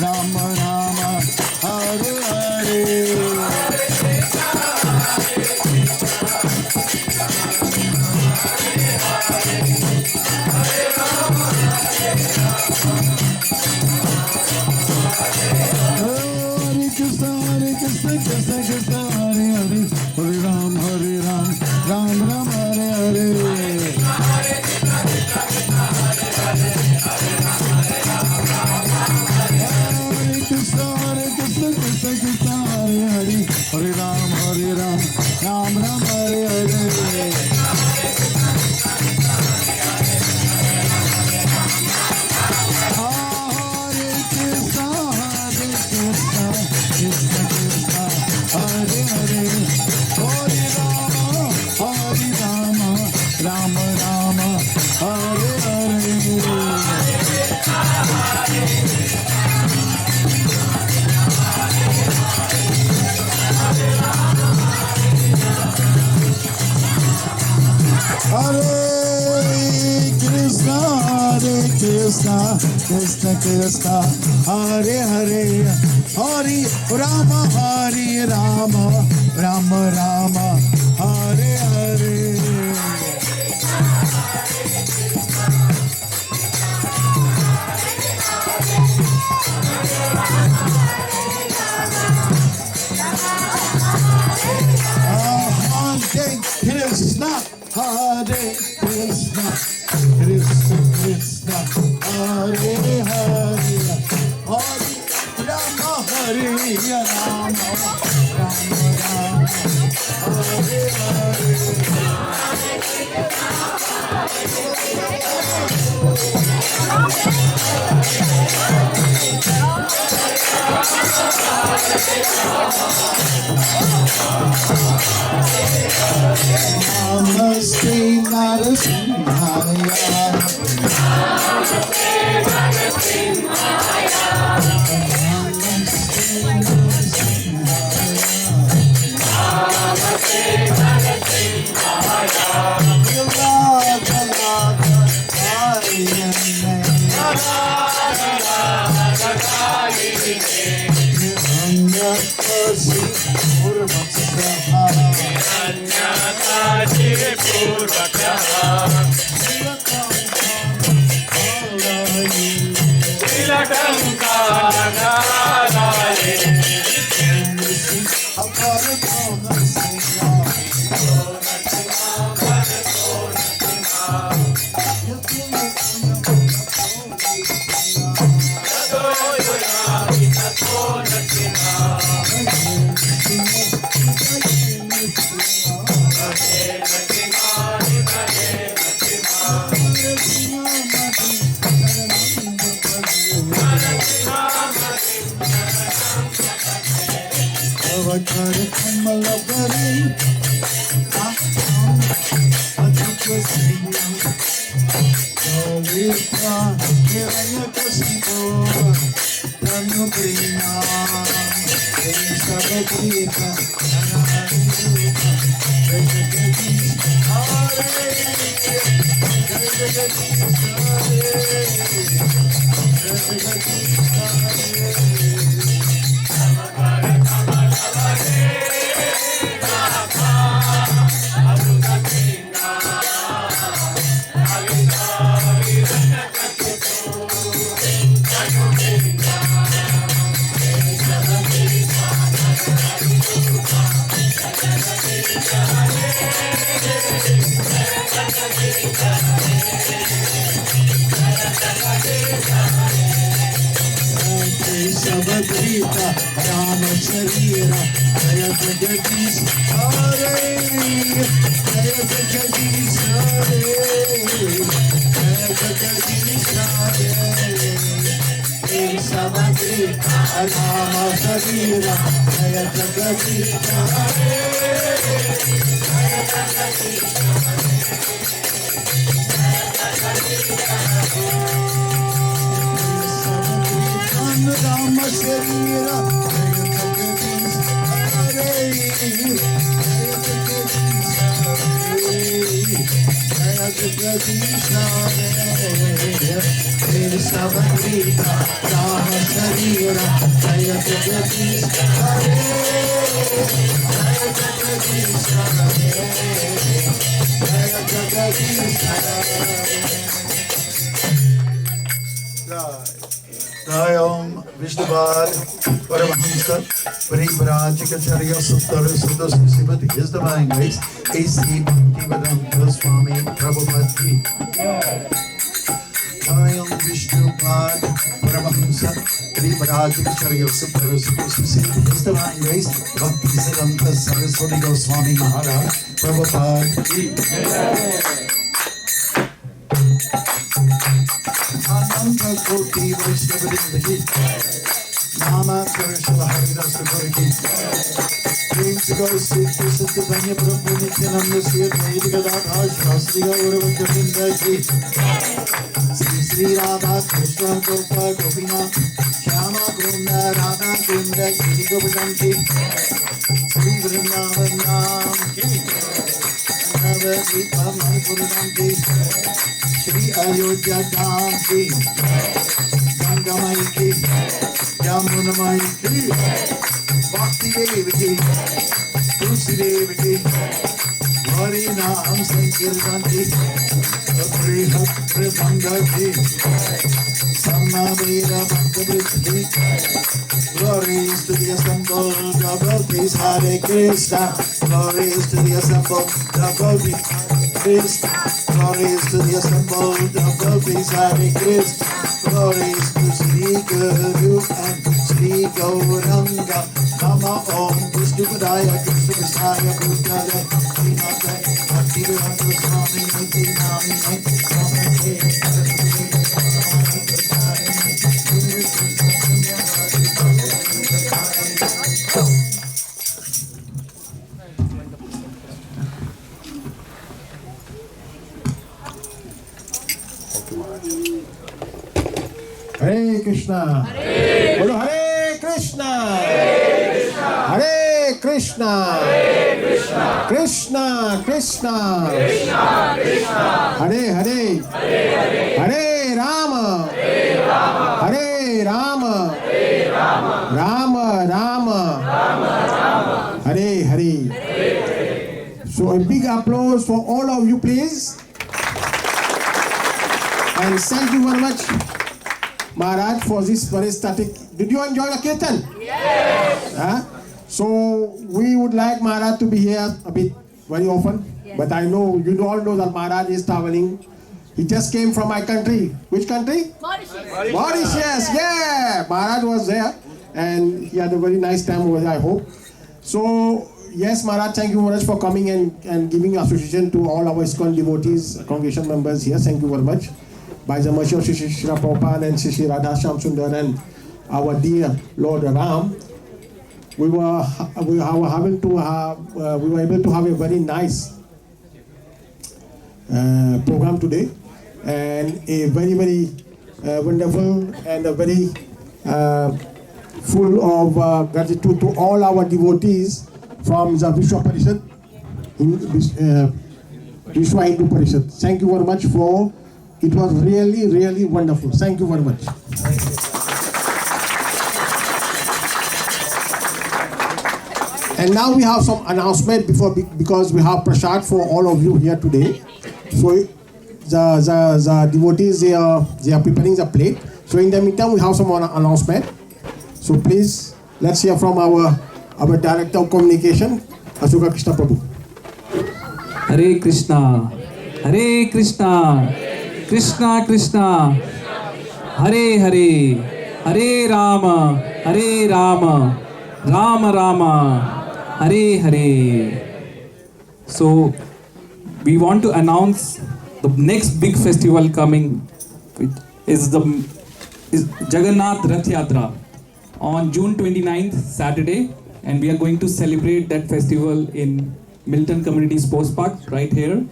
Rama Rama, Hare Hare. Hare Krishna, Krishna Krishna, Hare Hare, Hare Ram, Ram Ram, Hare Hare. Krishna, Krishna Hare Ram, Ram Ram, Hare Hare. Hare Krishna, Krishna Krishna, Hare Hare. Hare Rama, Rama Rama, Hare Hare. Hare Krishna, Krishna Krishna, Hare Hare. Hare Rama, Rama Rama, Hare Hare. Hare Krishna, Hare Krishna, Krishna Krishna, Hare Hare. Hare Rama, Hare Rama, Rama Rama, Hare Hare. Namaste Narasimhaya. Om Vishnuvad Paramahamsa Pariparachikacharya Suttar Sutta Srimati His Divine Grace A.C. Bhaktivedanta Swami Prabhupada Ji. Om Vishnu Prabhupada, Paramahamsa, Srimad Yosef His divine grace, Bhakti Siddhanta Saraswati Goswami Maharaj, Prabhupada ki Ananta Koti Vaishnavadindaki, Mama Karishava Haridasa Goriki, Dreams to go seek to Satyabanya Prabhu Nityananda Sri Advaita Gadadhar Shastri Gauravancha Vindaki, Sri Radha Krishna Gopa Gopina, Shyama Kunda Radha Kunda Sri Gopadanti, Sri Vrindavan Nam Ki, Navadvipa Manipuranti, Sri Ayodhya Dham Ki, Gangamai Ki, Yamunamai Ki, Bhakti Devi Ki, Tulsi Devi Ki, Hari Naam Sankirtan Ki, Prihat Prabhanga Ki, Samaveda Bhakta Ki, glories to the assembled devotees, Hare Krishna, glories to the assembled devotees, Krishna, glories to the assembled devotees, Hare Krishna, glories to Sri Guru and Sri Gauranga. Nama Om Vishnu Padaya Krishna Vishaya Bhutale Srimate Bhakti Vedanta Swami Niti Nami Niti Swami Hare Krishna. Bolo Hare Krishna. Hare Krishna. Krishna Krishna. Hare Hare. Hare Rama. Hare Rama. Rama Rama. Hare Hare. So a big applause for all of you, please. And thank you very much, Maharaj, for this very static. Did you enjoy the kirtan? Yes. So we would like Maharaj to be here a bit very often. Yes. But I know you all know that Maharaj is traveling. He just came from my country. Which country? Mauritius. Mauritius, yeah. Maharaj was there and he had a very nice time over there, I hope. So yes, Maharaj, thank you very much for coming and giving association to all our Iskcon devotees, congregation members here. Thank you very much. By the mercy of Shri Prabhupada and Shri Radha Shamsundar and our dear Lord Ram, we were able to have a very nice program today, and a very wonderful and a very full of gratitude to all our devotees from the Vishwa Parishad, Vishwa Hindu Parishad. Thank you very much for. It was really wonderful. Thank you very much. And now we have some announcement because we have prasad for all of you here today. So the devotees they are preparing the plate. So in the meantime we have some announcement. So please let's hear from our director of communication, Ashoka Krishna Prabhu. Hare Krishna, Hare Krishna. Krishna Krishna, Hare Hare, Hare Rama, Hare Rama, Rama Rama, Hare Hare. So we want to announce the next big festival coming, which is Jagannath Rath Yatra on June 29th, Saturday, and we are going to celebrate that festival in Milton Community Sports Park right here.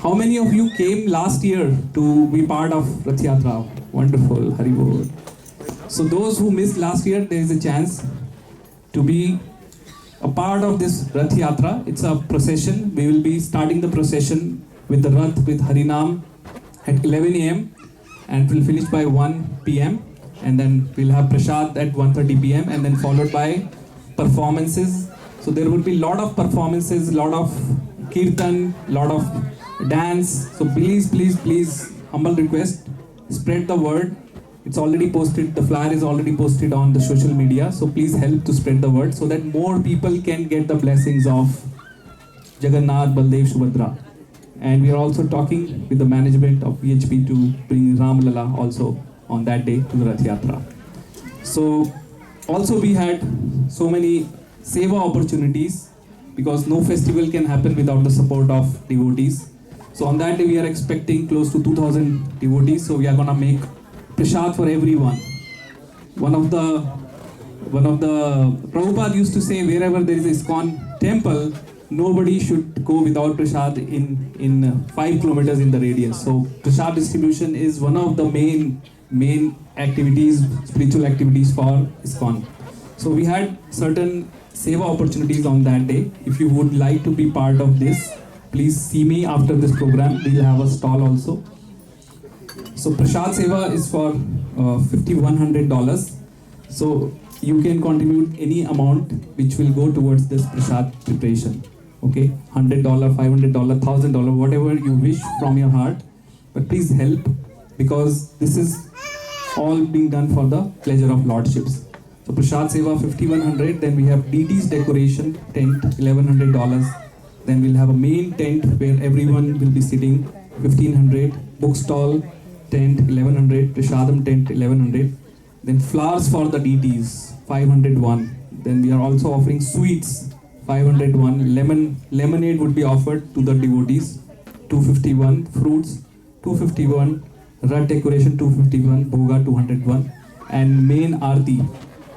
How many of you came last year to be part of Rath Yatra? Wonderful, Haribol. So those who missed last year, there is a chance to be a part of this Rath Yatra. It's a procession. We will be starting the procession with the Rath with Harinam at 11 a.m. and we'll finish by 1 p.m. and then we'll have Prasad at 1:30 p.m. and then followed by performances. So there will be a lot of performances, lot of kirtan, lot of dance. So please, humble request, spread the word. It's already posted, the flyer is already posted on the social media. So please help to spread the word so that more people can get the blessings of Jagannath, Baldev, Subhadra. and we are also talking with the management of VHP to bring Lalla also on that day to the Rath Yatra. So also we had so many seva opportunities, because no festival can happen without the support of devotees. So on that day we are expecting close to 2000 devotees, so we are gonna make prasad for everyone. One of the Prabhupada used to say, wherever there is a Iskcon temple, nobody should go without prasad in 5 kilometers in the radius. So prasad distribution is one of the main activities, spiritual activities for Iskcon. So we had certain seva opportunities on that day. If you would like to be part of this, please see me after this program. We'll have a stall also. So prasad seva is for $5,100. So you can contribute any amount which will go towards this prasad preparation. Okay, $100, $500, $1,000, whatever you wish from your heart. But please help, because this is all being done for the pleasure of lordships. So prasad seva $5,100. Then we have DT's decoration tent $1,100. Then we'll have a main tent where everyone will be sitting $1,500. Book stall tent $1,100. Prasadam tent $1,100. Then flowers for the DTs $501. Then we are also offering sweets $501. Lemonade would be offered to the devotees $251. Fruits $251. Rat decoration $251. Bhoga $201. And main aarti,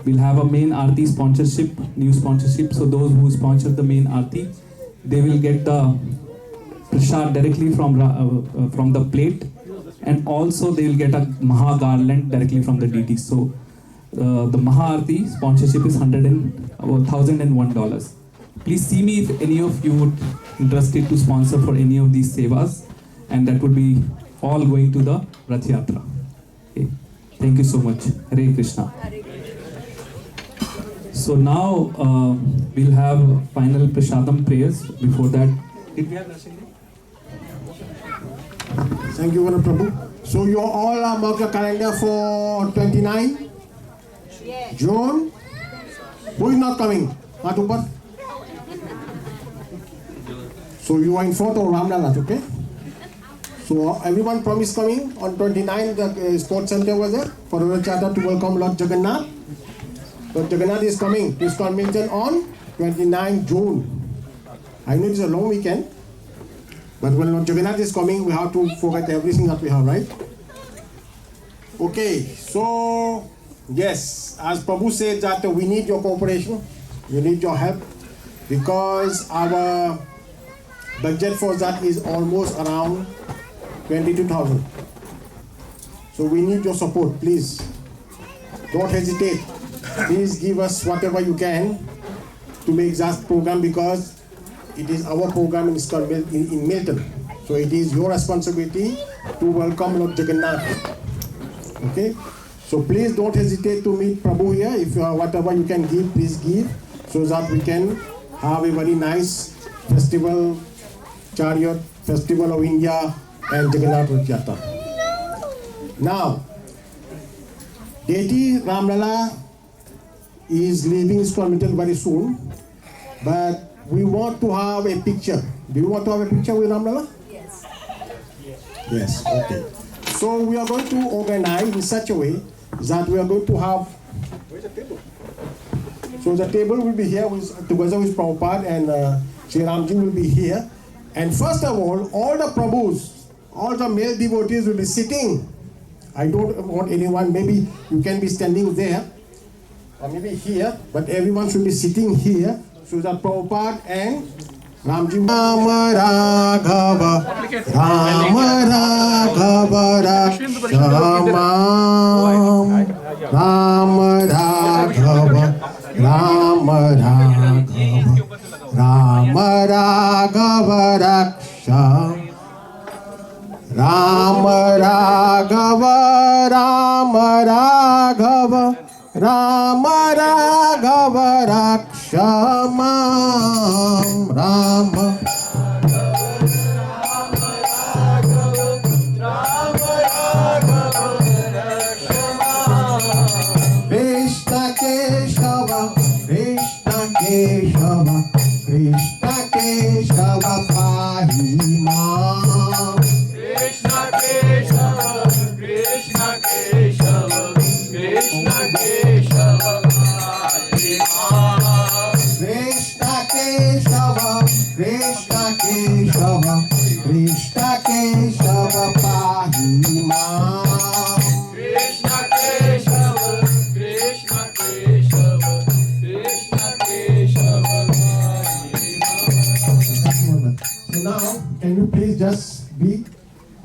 we'll have a main aarti sponsorship, new sponsorship. So those who sponsor the main aarti, they will get the prasad directly from the plate, and also they will get a Maha garland directly from the DT. So the Maha Aarti sponsorship is $1,001. Please see me if any of you would interested to sponsor for any of these sevas, and that would be all going to the Rath Yatra. Okay. Thank you so much. Hare Krishna. So now we'll have final prasadam prayers. Before that, did we have Narsingh? Thank you, Vana Prabhu. So you all mark your calendar for 29 June. Who is not coming? Matupar? So you are in front of Lalla, okay? So everyone promised coming on 29. The sports center was there for the Rath Yatra to welcome Lord Jagannath. Lord Jagannath is coming to Iskcon Milton on 29 June. I know it's a long weekend, but when Lord Jagannath is coming, we have to forget everything that we have, right? Okay, so yes, as Prabhu said that we need your cooperation, we need your help, because our budget for that is almost around 22,000. So we need your support, please. Don't hesitate. Please give us whatever you can to make that program, because it is our program in Milton. So it is your responsibility to welcome Lord Jagannath. Okay? So please don't hesitate to meet Prabhu here. If you have whatever you can give, please give, so that we can have a very nice festival, chariot, festival of India and Jagannath Rath Yatra. Now, deity Lalla is leaving Iskcon Milton very soon, but we want to have a picture. Do you want to have a picture with Lalla? Yes. Yes, okay. So we are going to organize in such a way that we are going to have, where's the table? So the table will be here together with Prabhupada, and Sri Ramji will be here. And first of all the Prabhus, all the male devotees will be sitting. I don't want anyone, maybe you can be standing there, or maybe here, but everyone should be sitting here, so that Prabhupada and Ramji. Rama Raghava, Rama Raghava Rakshamam, Rama Raghava, Rama Raghava, Rama Raghava Raksham, Rama Raghava, Rama Raghava, Rama Raghava Rakshamam, Rama. Krishna Keshava, Krishna Keshava, Krishna Keshava Pahi Mam. please just be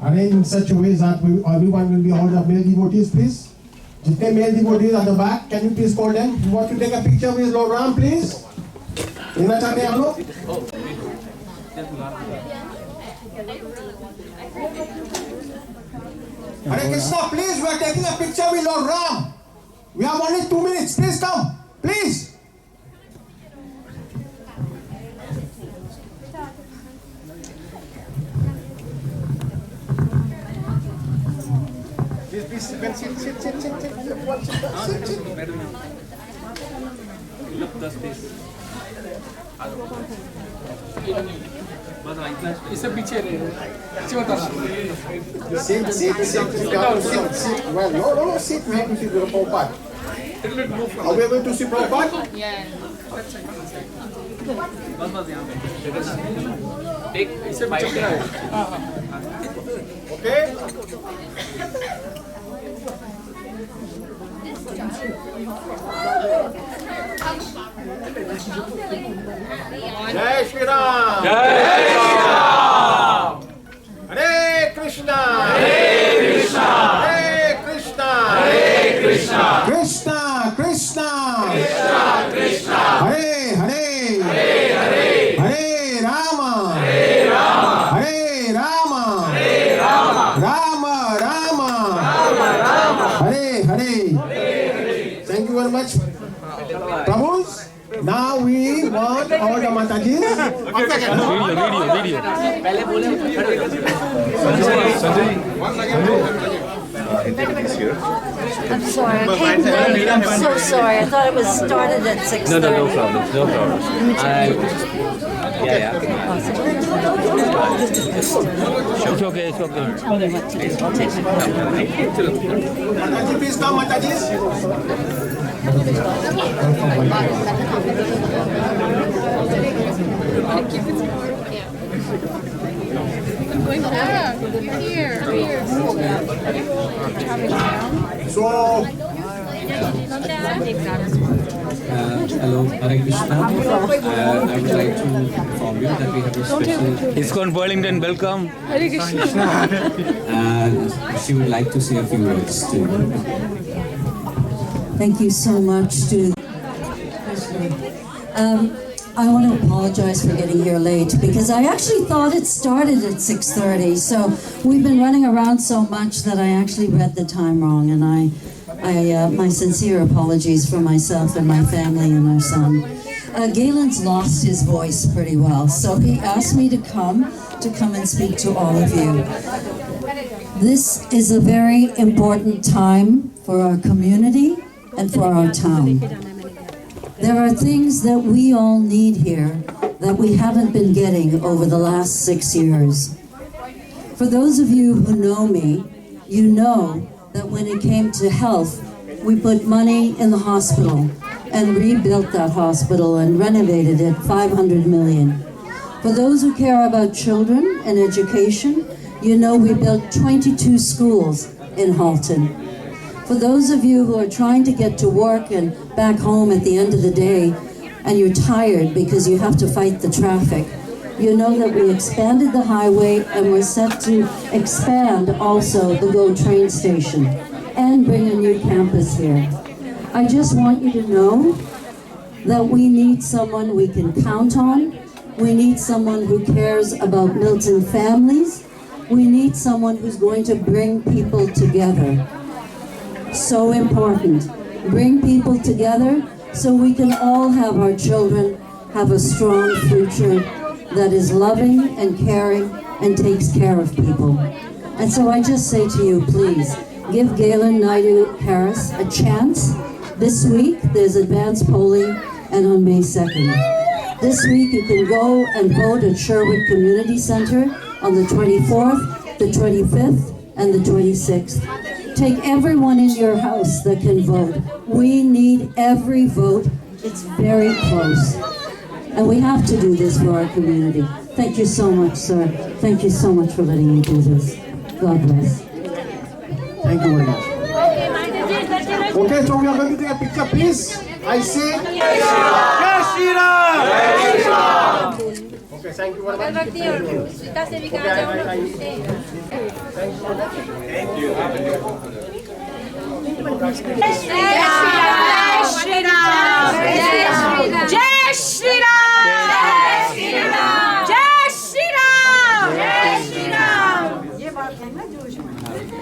arranged in such a way that everyone will be all the male devotees, please. Jitne male devotees at the back, can you please call them? You want to take a picture with Lord Ram, please? लेना चाहते हैं आप लोग? Hare Krishna, please, we are taking a picture with Lord Ram. We have only 2 minutes. Please come, please. Please, sit. इससे पीछे रहे Sit. Well, no, sit. We have to see Prabhupada. Are we able to see Prabhupada? Yeah. Take इससे पीछे रहे Okay. Jai Shri Ram. Jai Shri Ram. Hare Krishna. Hare Krishna. Hare Krishna. Hare Krishna. Krishna. Krishna Krishna. Hare Hare. Hare Hare. Hare Rama. Hare Rama. Hare Rama. Hare Rama. Rama Rama. Rama Rama. Hare Hare. Thank you very much. Prabhus, now we want all the Matajis. Video. पहले बोले I'm sorry, I came late. I'm so sorry. I thought it was started at 6:30. No problem. It's okay. Mataji, please come, Matajis. So, Hello, Hare Krishna. I would like to inform you that we have a special... Iskcon Burlington, welcome. And she would like to say a few words to you. Thank you so much to I want to apologize for getting here late because I actually thought it started at 6:30. So we've been running around so much that I actually read the time wrong, and my sincere apologies for myself and my family and our son. Galen's lost his voice pretty well, so he asked me to come and speak to all of you. This is a very important time for our community and for our town. There are things that we all need here that we haven't been getting over the last 6 years. For those of you who know me, you know that when it came to health, we put money in the hospital and rebuilt that hospital and renovated it, 500 million. For those who care about children and education, you know we built 22 schools in Halton. For those of you who are trying to get to work and back home at the end of the day, and you're tired because you have to fight the traffic, you know that we expanded the highway and we're set to expand also the GO train station and bring a new campus here. I just want you to know that we need someone we can count on. We need someone who cares about Milton families. We need someone who's going to bring people together. So important. Bring people together so we can all have our children have a strong future that is loving and caring and takes care of people. And so I just say to you, please, give Galen Naidu Harris a chance. This week, there's advanced polling, and on May 2nd. This week, you can go and vote at Sherwood Community Center on the 24th, the 25th, and the 26th. Take everyone in your house that can vote. We need every vote. It's very close. And we have to do this for our community. Thank you so much, sir. Thank you so much for letting me do this. God bless. Thank you very much. Okay, so we are going to take a picture, please. I say, Jai Shri Ram. Jai Shri Ram. Okay. Okay, thank you very much. अगरबत्ती और स्वीता से भी कहा जाओ ना पूछते Thank you. हैं